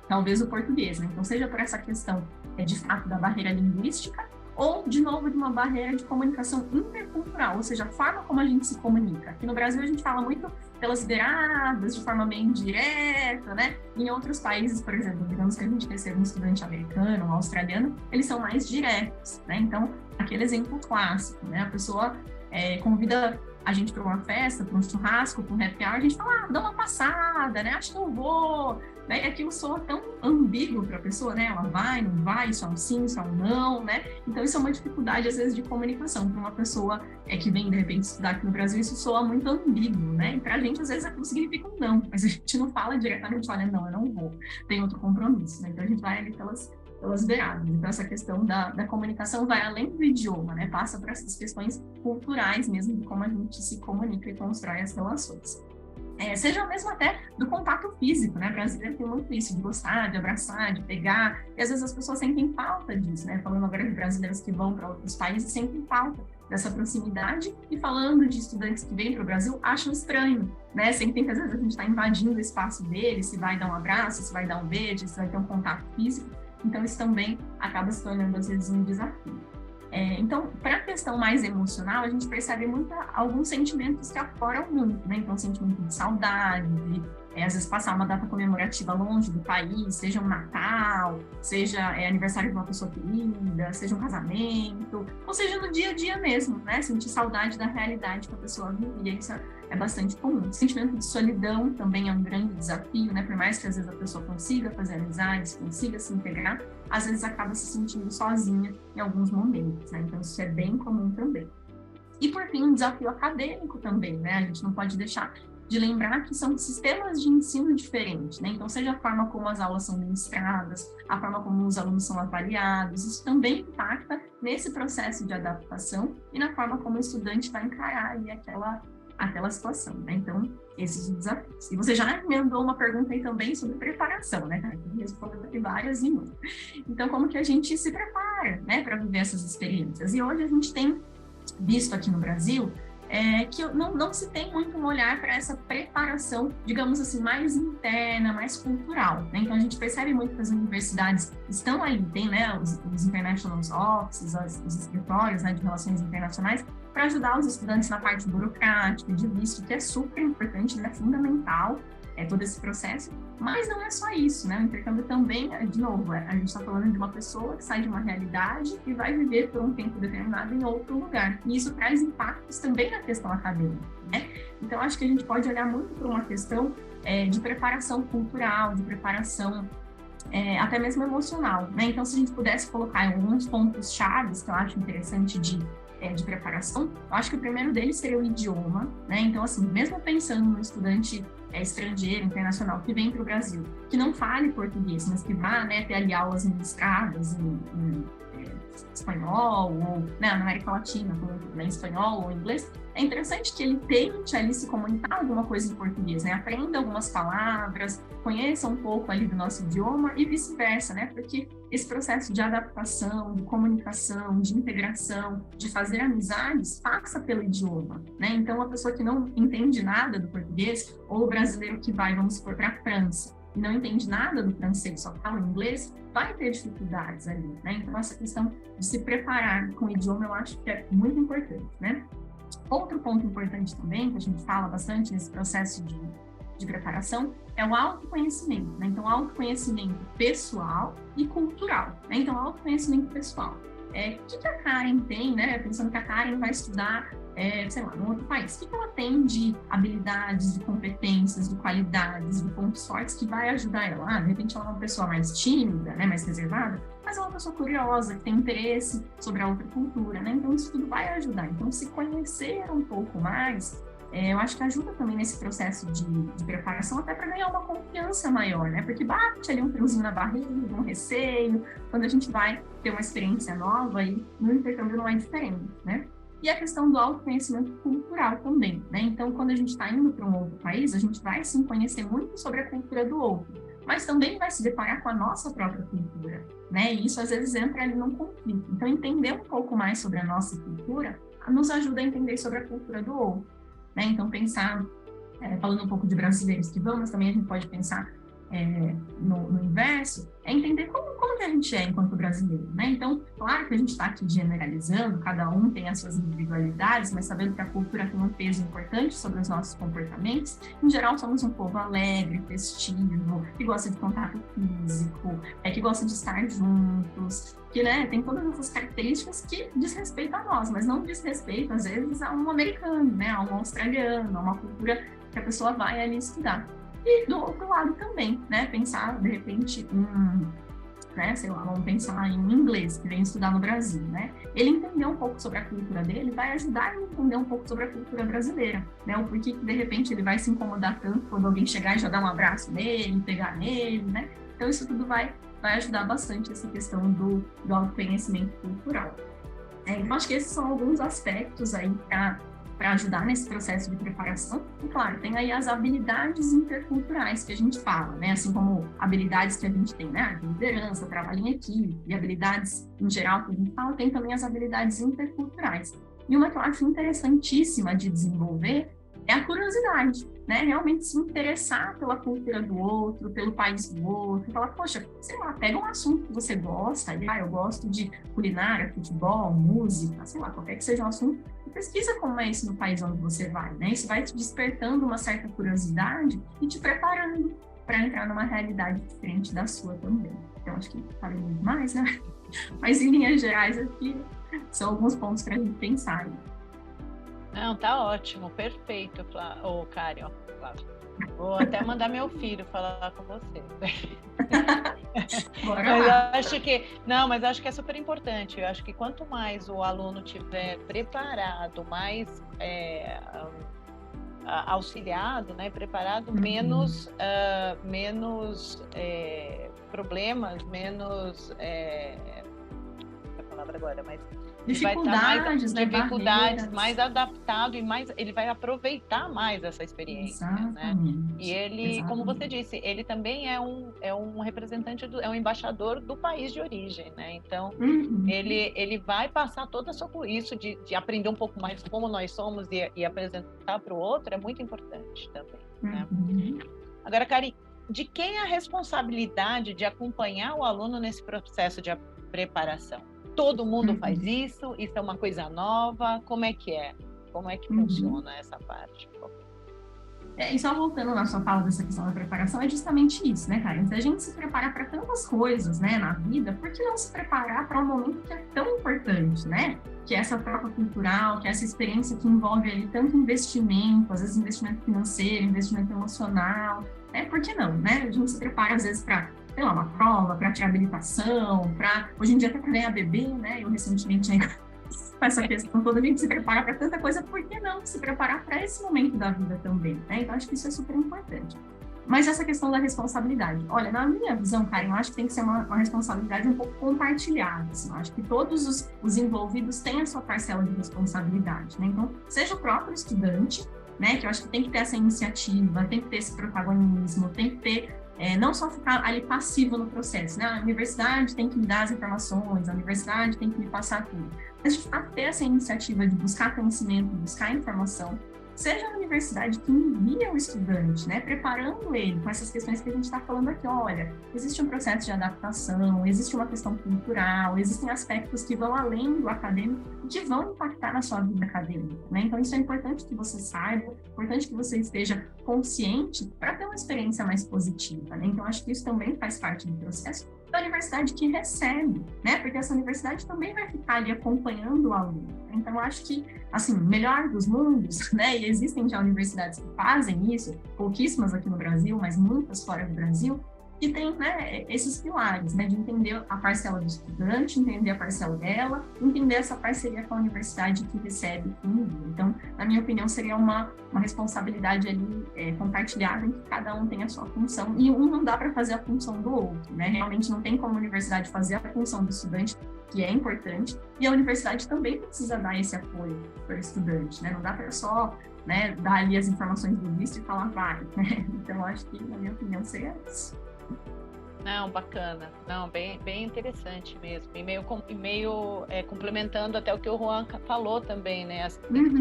talvez, o português, né? Então, seja por essa questão, de fato, da barreira linguística, ou, de novo, de uma barreira de comunicação intercultural, ou seja, a forma como a gente se comunica. Aqui no Brasil, a gente fala muito pelas beiradas, de forma meio indireta, né? Em outros países, por exemplo, digamos que a gente recebe um estudante americano, um australiano, eles são mais diretos, né? Então, aquele exemplo clássico, né? A pessoa convida a gente para uma festa, para um churrasco, para um happy hour, a gente fala, dá uma passada, né? Acho que eu vou. Né? E aquilo soa tão ambíguo para a pessoa, né? Ela vai, não vai, isso é um sim, isso é um não, né? Então, isso é uma dificuldade, às vezes, de comunicação. Para uma pessoa que vem, de repente, estudar aqui no Brasil, isso soa muito ambíguo, né? E para a gente, às vezes, aquilo significa um não, mas a gente não fala diretamente, olha, não, eu não vou, tem outro compromisso, né? Então, a gente vai ali pelas beiradas. Então, essa questão da comunicação vai além do idioma, né? Passa para essas questões culturais mesmo, de como a gente se comunica e constrói as relações. Seja mesmo até do contato físico, né? O brasileiro tem muito isso, de gostar, de abraçar, de pegar, e às vezes as pessoas sentem falta disso, né? Falando agora de brasileiros que vão para outros países, sentem falta dessa proximidade, e falando de estudantes que vêm para o Brasil, acham estranho, né? Sentem que às vezes a gente está invadindo o espaço deles, se vai dar um abraço, se vai dar um beijo, se vai ter um contato físico. Então, isso também acaba se tornando, às vezes, um desafio. Então, para a questão mais emocional, a gente percebe alguns sentimentos que afloram muito, né? Então, sentimento de saudade, de, às vezes, passar uma data comemorativa longe do país, seja um Natal, seja aniversário de uma pessoa querida, seja um casamento, ou seja, no dia a dia mesmo, né? Sentir saudade da realidade que a pessoa vivia, isso é bastante comum. O sentimento de solidão também é um grande desafio, né? Por mais que, às vezes, a pessoa consiga fazer amizades, consiga se integrar, às vezes acaba se sentindo sozinha em alguns momentos, né? Então, isso é bem comum também. E, por fim, um desafio acadêmico também, né? A gente não pode deixar de lembrar que são sistemas de ensino diferentes, né? Então, seja a forma como as aulas são ministradas, a forma como os alunos são avaliados, isso também impacta nesse processo de adaptação e na forma como o estudante vai encarar aí aquela situação, né? Então, esses desafios. E você já emendou uma pergunta aí também sobre preparação, né? Eu respondo aqui várias em uma. Então, como que a gente se prepara, né, para viver essas experiências? E hoje a gente tem visto aqui no Brasil que não se tem muito um olhar para essa preparação, digamos assim, mais interna, mais cultural, né? Então, a gente percebe muito que as universidades estão ali, tem, né, os international offices, os escritórios, né, de relações internacionais, para ajudar os estudantes na parte burocrática, de visto, que é super importante, né, fundamental, todo esse processo, mas não é só isso, né? O intercâmbio também, de novo, a gente está falando de uma pessoa que sai de uma realidade e vai viver por um tempo determinado em outro lugar. E isso traz impactos também na questão acadêmica, né? Então, acho que a gente pode olhar muito para uma questão de preparação cultural, de preparação até mesmo emocional, né? Então, se a gente pudesse colocar alguns pontos chaves que eu acho interessante de preparação, eu acho que o primeiro deles seria o idioma, né? Então, assim, mesmo pensando no estudante estrangeiro, internacional, que vem para o Brasil, que não fale português, mas que vá, né, ter ali aulas ministradas em espanhol, ou, né, na América Latina, em espanhol ou em inglês, é interessante que ele tente ali se comunicar alguma coisa em português, né? Aprenda algumas palavras, conheça um pouco ali do nosso idioma e vice-versa, né? Porque esse processo de adaptação, de comunicação, de integração, de fazer amizades, passa pelo idioma, né? Então, a pessoa que não entende nada do português, ou o brasileiro que vai, vamos supor, para a França, e não entende nada do francês, só fala inglês, vai ter dificuldades ali, né? Então, essa questão de se preparar com o idioma, eu acho que é muito importante, né? Outro ponto importante também, que a gente fala bastante nesse processo de preparação, é o autoconhecimento, né? Então, autoconhecimento pessoal e cultural, né? Então, autoconhecimento pessoal. O que a Karen tem, né? Pensando que a Karen vai estudar, sei lá, num outro país. O que ela tem de habilidades, de competências, de qualidades, de pontos fortes que vai ajudar ela? De repente, ela é uma pessoa mais tímida, né? Mais reservada, mas é uma pessoa curiosa, que tem interesse sobre a outra cultura, né? Então, isso tudo vai ajudar. Então, se conhecer um pouco mais, eu acho que ajuda também nesse processo de preparação, até para ganhar uma confiança maior, né? Porque bate ali um friozinho na barriga, um receio, quando a gente vai ter uma experiência nova, e no intercâmbio não é diferente, né? E a questão do autoconhecimento cultural também, né? Então, quando a gente está indo para um outro país, a gente vai, sim, conhecer muito sobre a cultura do outro, mas também vai se deparar com a nossa própria cultura, né? E isso, às vezes, entra ali num conflito. Então, entender um pouco mais sobre a nossa cultura nos ajuda a entender sobre a cultura do outro, né? Então, pensar, falando um pouco de brasileiros que vão, mas também a gente pode pensar no inverso, entender como que a gente é enquanto brasileiro, né? Então, claro que a gente está aqui generalizando, cada um tem as suas individualidades, mas sabendo que a cultura tem um peso importante sobre os nossos comportamentos, em geral somos um povo alegre, festivo, que gosta de contato físico, que gosta de estar juntos, que, né, tem todas essas características que diz respeito a nós, mas não diz respeito, às vezes, a um americano, né, a um australiano, a uma cultura que a pessoa vai ali estudar. E do outro lado também, né, pensar, de repente, né, sei lá, vamos pensar em um inglês que vem estudar no Brasil, né? Ele entender um pouco sobre a cultura dele vai ajudar ele a entender um pouco sobre a cultura brasileira, né? O porquê que, de repente, ele vai se incomodar tanto quando alguém chegar e já dar um abraço nele, pegar nele, né? Então, isso tudo vai ajudar bastante essa questão do autoconhecimento cultural. Então, acho que esses são alguns aspectos aí para ajudar nesse processo de preparação. E, claro, tem aí as habilidades interculturais que a gente fala, né? Assim como habilidades que a gente tem, né? De liderança, trabalho em equipe, e habilidades em geral que a gente fala, tem também as habilidades interculturais. E uma que eu acho interessantíssima de desenvolver é a curiosidade, né? Realmente se interessar pela cultura do outro, pelo país do outro, falar, poxa, sei lá, pega um assunto que você gosta, eu gosto de culinária, futebol, música, sei lá, qualquer que seja o assunto, e pesquisa como é isso no país onde você vai, né? Isso vai te despertando uma certa curiosidade e te preparando para entrar numa realidade diferente da sua também. Então, acho que falei muito mais, né? Mas, em linhas gerais, aqui são alguns pontos para a gente pensar. Não, tá ótimo, perfeito, Karen. Vou até mandar meu filho falar com você. Bora Mas lá. mas acho que é super importante. Eu acho que quanto mais o aluno tiver preparado, mais auxiliado, né, preparado, menos problemas, menos a palavra agora, mas Dificuldades, vai estar barreiras. mais adaptado e ele vai aproveitar mais essa experiência, né? E ele, como você disse, ele também é um representante é um embaixador do país de origem, né? Então ele vai passar toda isso de aprender um pouco mais como nós somos e apresentar para o outro é muito importante também, né? Agora, Kari, de quem é a responsabilidade de acompanhar o aluno nesse processo de preparação? Todo mundo faz isso? Isso é uma coisa nova? Como é que é? Como é que funciona essa parte? E só voltando na sua fala dessa questão da preparação, é justamente isso, né, Karen? Se a gente se prepara para tantas coisas, né, na vida, por que não se preparar para um momento que é tão importante, né? Que é essa troca cultural, que é essa experiência que envolve ali tanto investimento, às vezes investimento financeiro, investimento emocional, né? Por que não, né? A gente se prepara, às vezes, para, sei lá, uma prova, para tirar habilitação, hoje em dia até para ganhar bebê, né? Eu recentemente com essa questão toda, a gente se prepara para tanta coisa, por que não se preparar para esse momento da vida também, né? Então, acho que isso é super importante. Mas essa questão da responsabilidade, olha, na minha visão, Karen, eu acho que tem que ser uma responsabilidade um pouco compartilhada, assim, eu acho que todos os envolvidos têm a sua parcela de responsabilidade, né? Então, seja o próprio estudante, né, que eu acho que tem que ter essa iniciativa, tem que ter esse protagonismo, tem que ter não só ficar ali passivo no processo, né? A universidade tem que me dar as informações, a universidade tem que me passar tudo. Mas, de fato, ter essa iniciativa de buscar conhecimento, buscar informação, seja a universidade que envia o estudante, né? Preparando ele com essas questões que a gente está falando aqui. Olha, existe um processo de adaptação, existe uma questão cultural, existem aspectos que vão além do acadêmico e que vão impactar na sua vida acadêmica, né? Então, isso é importante que você saiba, é importante que você esteja consciente para ter uma experiência mais positiva, né? Então, acho que isso também faz parte do processo da universidade que recebe, né? Porque essa universidade também vai ficar ali acompanhando o aluno. Então, acho que, assim, melhor dos mundos, né? E existem já universidades que fazem isso, pouquíssimas aqui no Brasil, mas muitas fora do Brasil, que tem, né, esses pilares, né? De entender a parcela do estudante, entender a parcela dela, entender essa parceria com a universidade que recebe o envio. Então, na minha opinião, seria uma responsabilidade ali compartilhada em que cada um tem a sua função, e um não dá para fazer a função do outro, né? Realmente não tem como a universidade fazer a função do estudante, que é importante, e a universidade também precisa dar esse apoio para o estudante, né? Não dá para só, né, dar ali as informações do visto e falar vai, né? Então, acho que, na minha opinião, seria isso. Não, bacana. Não, bem interessante mesmo. E meio complementando até o que o Juan falou também, né?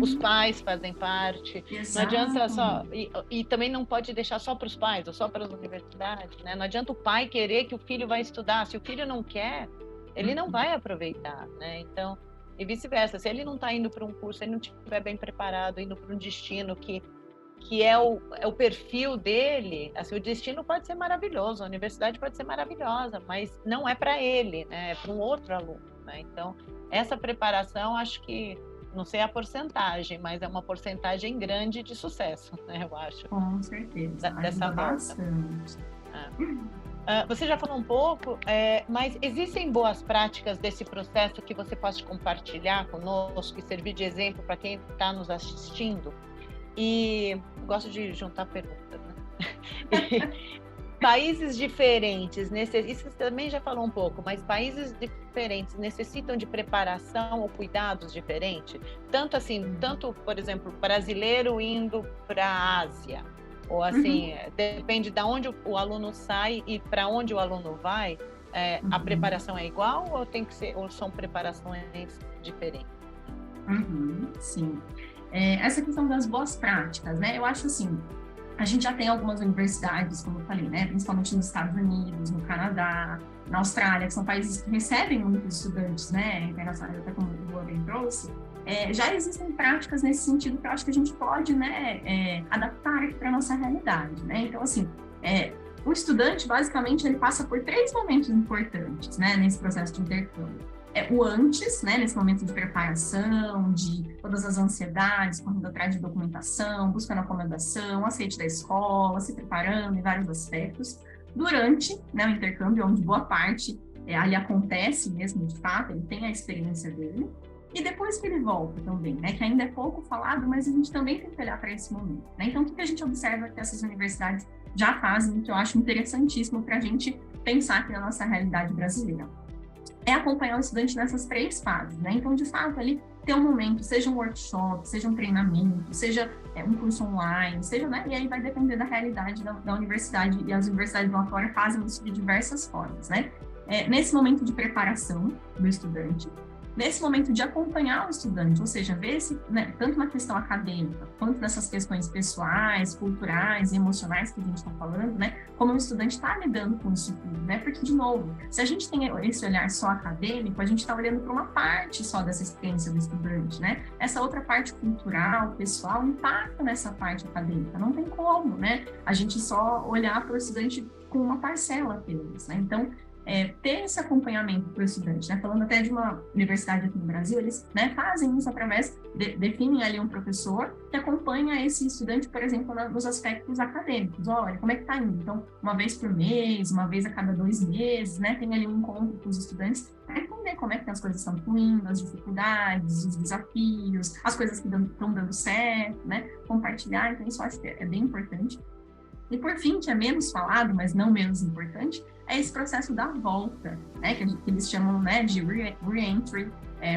Os pais fazem parte. Exato. Não adianta só... E também não pode deixar só para os pais ou só para as universidades, né? Não adianta o pai querer que o filho vai estudar. Se o filho não quer, ele não vai aproveitar, né? Então, e vice-versa. Se ele não está indo para um curso, se ele não estiver bem preparado, indo para um destino que é o perfil dele, assim, o destino pode ser maravilhoso, a universidade pode ser maravilhosa, mas não é para ele, né? É para um outro aluno, né? Então, essa preparação, acho que, não sei a porcentagem, mas é uma porcentagem grande de sucesso, né? Eu acho. Com certeza. Dessa bastante. Você já falou um pouco, mas existem boas práticas desse processo que você pode compartilhar conosco e servir de exemplo para quem está nos assistindo? E gosto de juntar perguntas, né? Países diferentes, isso você também já falou um pouco, mas países diferentes necessitam de preparação ou cuidados diferentes? Tanto, por exemplo, brasileiro indo para a Ásia, ou assim, depende de onde o aluno sai e para onde o aluno vai, a preparação é igual ou são preparações diferentes? Sim. Essa questão das boas práticas, né? Eu acho assim, a gente já tem algumas universidades, como eu falei, né? Principalmente nos Estados Unidos, no Canadá, na Austrália, que são países que recebem muitos estudantes, né? Internacionais, até como o Juan bem trouxe. Já existem práticas nesse sentido que eu acho que a gente pode, né, adaptar aqui para a nossa realidade, né? Então, assim, o estudante, basicamente, ele passa por 3 momentos importantes, né? Nesse processo de intercâmbio. O antes, né, nesse momento de preparação, de todas as ansiedades, correndo atrás de documentação, buscando acomodação, aceite da escola, se preparando em vários aspectos. durante, né, o intercâmbio, onde boa parte ali acontece mesmo, de fato, ele tem a experiência dele, e depois que ele volta também, né, que ainda é pouco falado, mas a gente também tem que olhar para esse momento, né? Então, o que a gente observa que essas universidades já fazem, que eu acho interessantíssimo para a gente pensar aqui na nossa realidade brasileira, é acompanhar o estudante nessas 3 fases, né? Então, de fato, ali ter um momento, seja um workshop, seja um treinamento, seja um curso online, seja, né? E aí vai depender da realidade da universidade, e as universidades lá fora fazem isso de diversas formas, né? Nesse momento de preparação do estudante, nesse momento de acompanhar o estudante, ou seja, ver se, né, tanto na questão acadêmica, quanto nessas questões pessoais, culturais e emocionais que a gente está falando, né, como o estudante está lidando com isso tudo, né, porque, de novo, se a gente tem esse olhar só acadêmico, a gente está olhando para uma parte só dessa experiência do estudante, né, essa outra parte cultural, pessoal, impacta nessa parte acadêmica, não tem como, né, a gente só olhar para o estudante com uma parcela apenas, né, então, ter esse acompanhamento para o estudante, né? Falando até de uma universidade aqui no Brasil, eles, né, fazem isso através, definem ali um professor que acompanha esse estudante, por exemplo, nos aspectos acadêmicos. Olha, como é que está indo? Então, uma vez por mês, uma vez a cada 2 meses, né? Tem ali um encontro com os estudantes para entender como é que as coisas estão fluindo, as dificuldades, os desafios, as coisas que estão dando certo, né? Compartilhar, então isso eu acho que é bem importante. E, por fim, que é menos falado, mas não menos importante, é esse processo da volta, né, que eles chamam, né, de re-entry,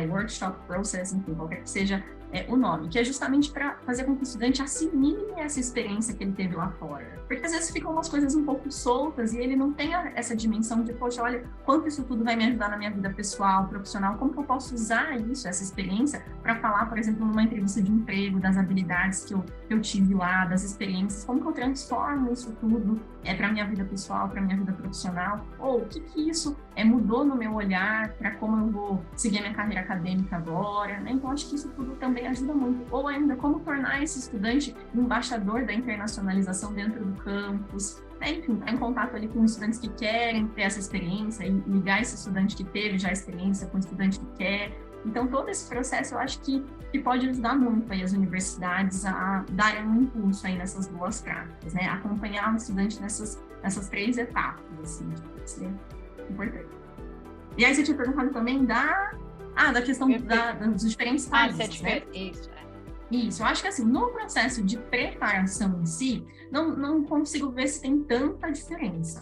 workshop process, enfim, qualquer que seja o nome, que é justamente para fazer com que o estudante assimile essa experiência que ele teve lá fora. Porque às vezes ficam umas coisas um pouco soltas e ele não tem essa dimensão de, poxa, olha, quanto isso tudo vai me ajudar na minha vida pessoal, profissional, como que eu posso usar isso, essa experiência, para falar, por exemplo, numa entrevista de emprego, das habilidades que eu tive lá, das experiências, como que eu transformo isso tudo para a minha vida pessoal, para a minha vida profissional, ou o que isso mudou no meu olhar para como eu vou seguir a minha carreira acadêmica agora, né? Então, acho que isso tudo também ajuda muito. Ou ainda, como tornar esse estudante embaixador da internacionalização dentro do campus, né? Enfim, estar em contato ali com estudantes que querem ter essa experiência e ligar esse estudante que teve já a experiência com o estudante que quer. Então, todo esse processo, eu acho que pode ajudar muito aí as universidades a darem um impulso aí nessas boas práticas, né? Acompanhar o estudante nessas 3 etapas, assim, isso é importante. E aí, você tinha perguntado também da questão dos diferentes países, né? Isso, eu acho que, assim, no processo de preparação em si, não consigo ver se tem tanta diferença.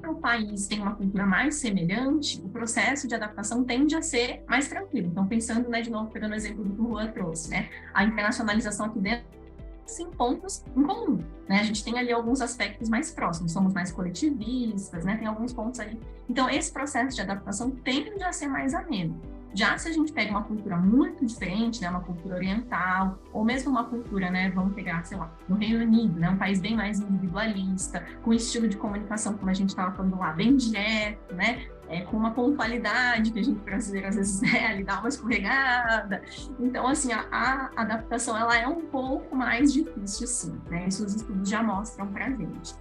O país tem uma cultura mais semelhante, o processo de adaptação tende a ser mais tranquilo. Então, pensando, né, de novo, pegando o exemplo do que o Juan trouxe, né, a internacionalização aqui dentro tem pontos em comum, né? A gente tem ali alguns aspectos mais próximos, somos mais coletivistas, né? Tem alguns pontos ali. Então, esse processo de adaptação tende a ser mais ameno. Já se a gente pega uma cultura muito diferente, né, uma cultura oriental, ou mesmo uma cultura, né, vamos pegar, sei lá, no Reino Unido, né, um país bem mais individualista, com um estilo de comunicação, como a gente estava falando lá, bem direto, né, com uma pontualidade que a gente brasileiro às vezes ali dá uma escorregada. Então, assim, a adaptação ela é um pouco mais difícil, sim, né, isso os estudos já mostram pra gente.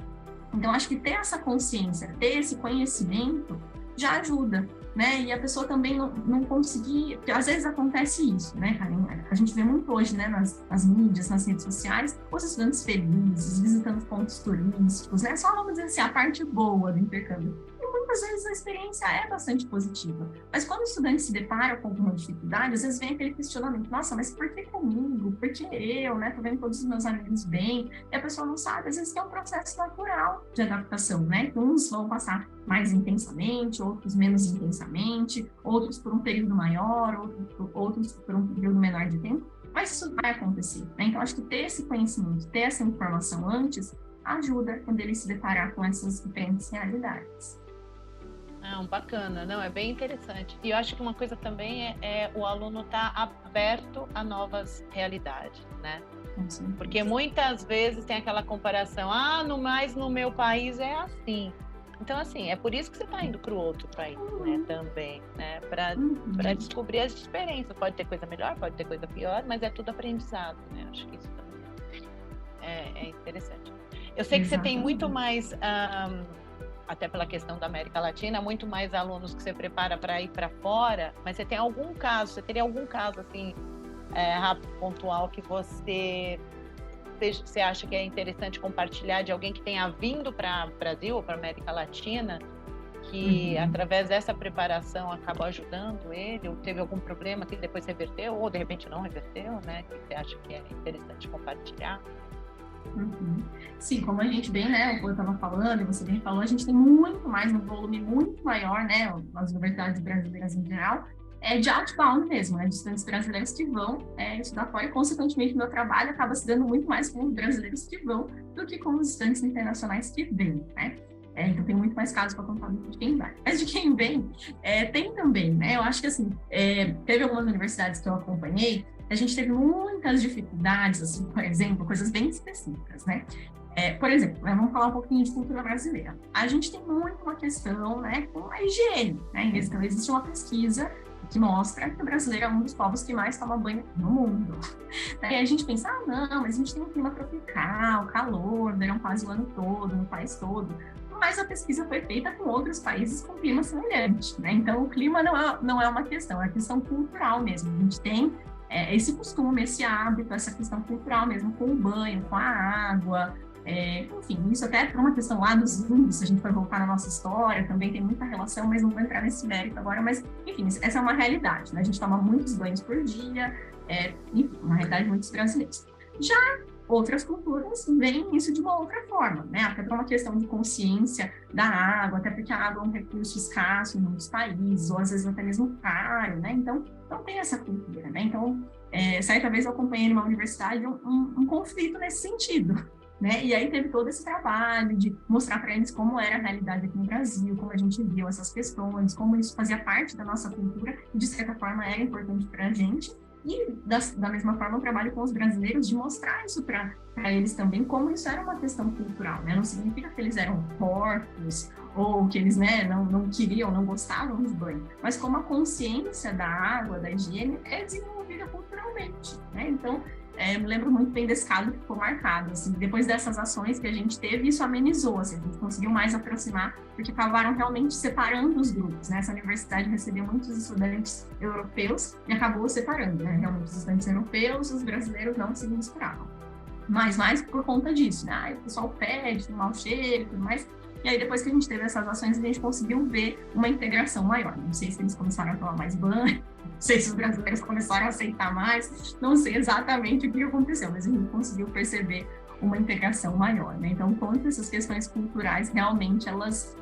Então, acho que ter essa consciência, ter esse conhecimento já ajuda, né? E a pessoa também não conseguir, porque às vezes acontece isso, né, Karen? A gente vê muito hoje, né, nas mídias, nas redes sociais, os estudantes felizes, visitando pontos turísticos, né? Só, vamos dizer assim, a parte boa do intercâmbio. E muitas vezes a experiência é bastante positiva. Mas quando o estudante se depara com alguma dificuldade, às vezes vem aquele questionamento, nossa, mas por que comigo? Por que eu, né? Tô vendo todos os meus amigos bem. E a pessoa não sabe, às vezes que é um processo natural de adaptação, né? Uns vão passar mais intensamente, outros menos intensamente, outros por um período maior, outros por um período menor de tempo, mas isso vai acontecer, né? Então, acho que ter esse conhecimento, ter essa informação antes, ajuda quando ele se deparar com essas diferentes realidades. Não, bacana, não, é bem interessante. E eu acho que uma coisa também é o aluno estar aberto a novas realidades, né? Sim. Porque muitas vezes tem aquela comparação, mas no meu país é assim. Então, assim, é por isso que você está indo para o outro país, né, também, né, para descobrir as diferenças. Pode ter coisa melhor, pode ter coisa pior, mas é tudo aprendizado, né, acho que isso também é interessante. Eu sei que você tem muito mais, até pela questão da América Latina, muito mais alunos que você prepara para ir para fora, mas você teria algum caso, assim, rápido, pontual, que você você acha que é interessante compartilhar de alguém que tenha vindo para o Brasil ou para a América Latina, que através dessa preparação acabou ajudando ele, ou teve algum problema que depois reverteu, ou de repente não reverteu, né? Que você acha que é interessante compartilhar? Sim, como a gente bem, né, o eu estava falando, e você bem falou, a gente tem muito mais, um volume muito maior, né, as universidades brasileiras em geral, de outbound mesmo, né, de estudantes brasileiros que vão estudar fora, e consequentemente o meu trabalho acaba se dando muito mais com os brasileiros que vão do que com os estudantes internacionais que vêm, né. Então tem muito mais casos para contar do que de quem vai. Mas de quem vem, tem também, né, eu acho que assim, teve algumas universidades que eu acompanhei, a gente teve muitas dificuldades, assim, por exemplo, coisas bem específicas, né? Por exemplo, vamos falar um pouquinho de cultura brasileira. A gente tem muito uma questão, né, com a higiene, né? Então, existe uma pesquisa que mostra que o brasileiro é um dos povos que mais toma banho no mundo. E a gente pensa, não, mas a gente tem um clima tropical, calor, verão quase o ano todo, no país todo. Mas a pesquisa foi feita com outros países com clima semelhante, né? Então, o clima não é uma questão, é uma questão cultural mesmo. A gente tem esse costume, esse hábito, essa questão cultural mesmo, com o banho, com a água, enfim, isso até por uma questão lá dos índios, se a gente for voltar na nossa história, também tem muita relação, mas não vou entrar nesse mérito agora, mas, enfim, essa é uma realidade, né? A gente toma muitos banhos por dia, enfim, uma realidade de muitos brasileiros. Já outras culturas veem isso de uma outra forma, né? Até por uma questão de consciência da água, até porque a água é um recurso escasso em muitos países, ou às vezes até mesmo caro, né? Então, não tem essa cultura, né? Então, certa vez eu acompanhei numa universidade um conflito nesse sentido, né? E aí teve todo esse trabalho de mostrar para eles como era a realidade aqui no Brasil, como a gente viu essas questões, como isso fazia parte da nossa cultura e, de certa forma, era importante para a gente. E, da mesma forma, eu trabalho com os brasileiros de mostrar isso para eles também, como isso era uma questão cultural, né? Não significa que eles eram porcos ou que eles, né, não queriam, não gostavam de banho, mas como a consciência da água, da higiene, é desenvolvida culturalmente, né? Então, me lembro muito bem desse caso que ficou marcado, assim, depois dessas ações que a gente teve, isso amenizou, assim, a gente conseguiu mais aproximar, porque acabaram realmente separando os grupos, né? Essa universidade recebeu muitos estudantes europeus e acabou separando, né? Realmente os estudantes europeus, os brasileiros não se misturavam. Mas mais por conta disso, né? O pessoal pede, tem mau cheiro e tudo mais. E aí, depois que a gente teve essas ações, a gente conseguiu ver uma integração maior. Não sei se eles começaram a tomar mais banho, não sei se os brasileiros começaram a aceitar mais, não sei exatamente o que aconteceu, mas a gente conseguiu perceber uma integração maior, né? Então, quanto essas questões culturais, realmente, elas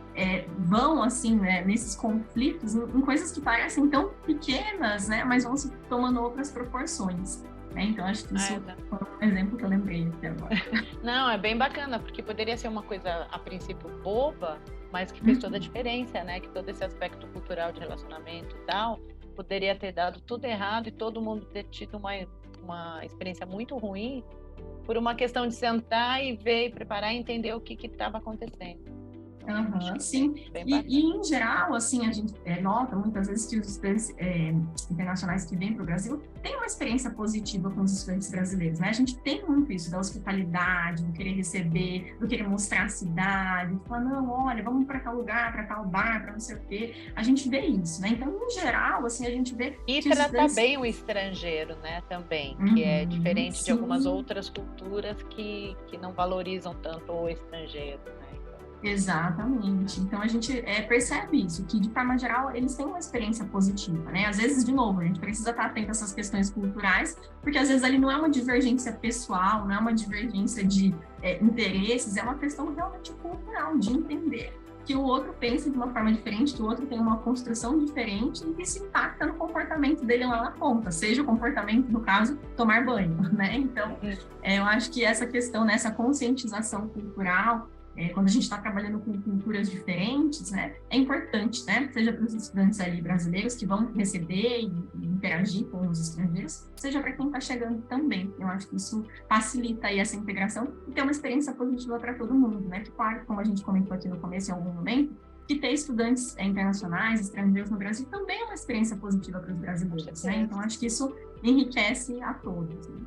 vão, assim, né, nesses conflitos, em coisas que parecem tão pequenas, né, mas vão se tomando outras proporções. Então, acho que isso foi um exemplo que eu lembrei até agora. Não, é bem bacana, porque poderia ser uma coisa, a princípio, boba, mas que fez toda a diferença, né? Que todo esse aspecto cultural de relacionamento e tal, poderia ter dado tudo errado e todo mundo ter tido uma experiência muito ruim por uma questão de sentar e ver e preparar e entender o que estava acontecendo. Sim, e em geral, assim, a gente nota muitas vezes que os estudantes internacionais que vêm para o Brasil têm uma experiência positiva com os estudantes brasileiros, né? A gente tem muito isso da hospitalidade, do querer receber, do querer mostrar a cidade, de falar, não, olha, vamos para tal lugar, para tal bar, para não sei o quê. A gente vê isso, né? Então, em geral, assim, a gente vê... E tratar bem o estrangeiro, né, também, que é diferente de algumas outras culturas que não valorizam tanto o estrangeiro, né? Exatamente. Então, a gente percebe isso, que, de forma geral, eles têm uma experiência positiva, né? Às vezes, de novo, a gente precisa estar atento a essas questões culturais, porque, às vezes, ali não é uma divergência pessoal, não é uma divergência de interesses, é uma questão realmente cultural, de entender que o outro pensa de uma forma diferente, que o outro tem uma construção diferente e que se impacta no comportamento dele lá na ponta, seja o comportamento, no caso, tomar banho, né? Então, eu acho que essa questão, né, essa conscientização cultural, quando a gente está trabalhando com culturas diferentes, né, é importante, né, seja para os estudantes ali brasileiros que vão receber e interagir com os estrangeiros, seja para quem está chegando também. Eu acho que isso facilita aí essa integração e ter uma experiência positiva para todo mundo, né, que claro, como a gente comentou aqui no começo em algum momento, que ter estudantes internacionais, estrangeiros no Brasil também é uma experiência positiva para os brasileiros, né, então acho que isso enriquece a todos, né?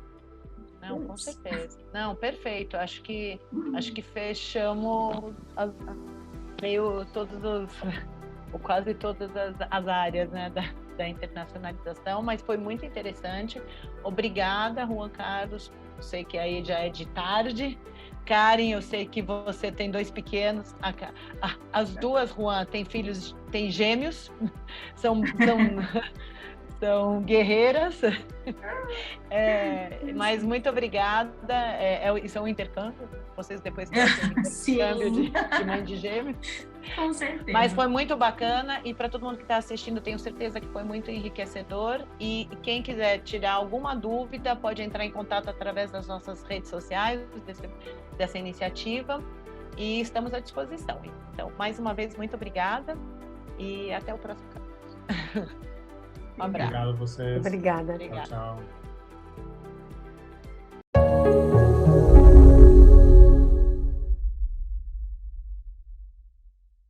Não, com certeza. Não, perfeito. Acho que fechamos meio quase todas as áreas, né, da internacionalização, mas foi muito interessante. Obrigada, Juan Carlos, Eu sei que aí já é de tarde. Karen, eu sei que você tem 2 pequenos. As duas, Juan, têm filhos, têm gêmeos. São guerreiras. Mas muito obrigada. Isso é um intercâmbio. Vocês depois têm intercâmbio de mãe de gêmeos. Com certeza. Mas foi muito bacana, e para todo mundo que está assistindo, tenho certeza que foi muito enriquecedor. E quem quiser tirar alguma dúvida, pode entrar em contato através das nossas redes sociais, dessa iniciativa, e estamos à disposição. Então, mais uma vez, muito obrigada e até o próximo capítulo. Um abraço. Obrigado a vocês. Obrigada. Tchau, tchau.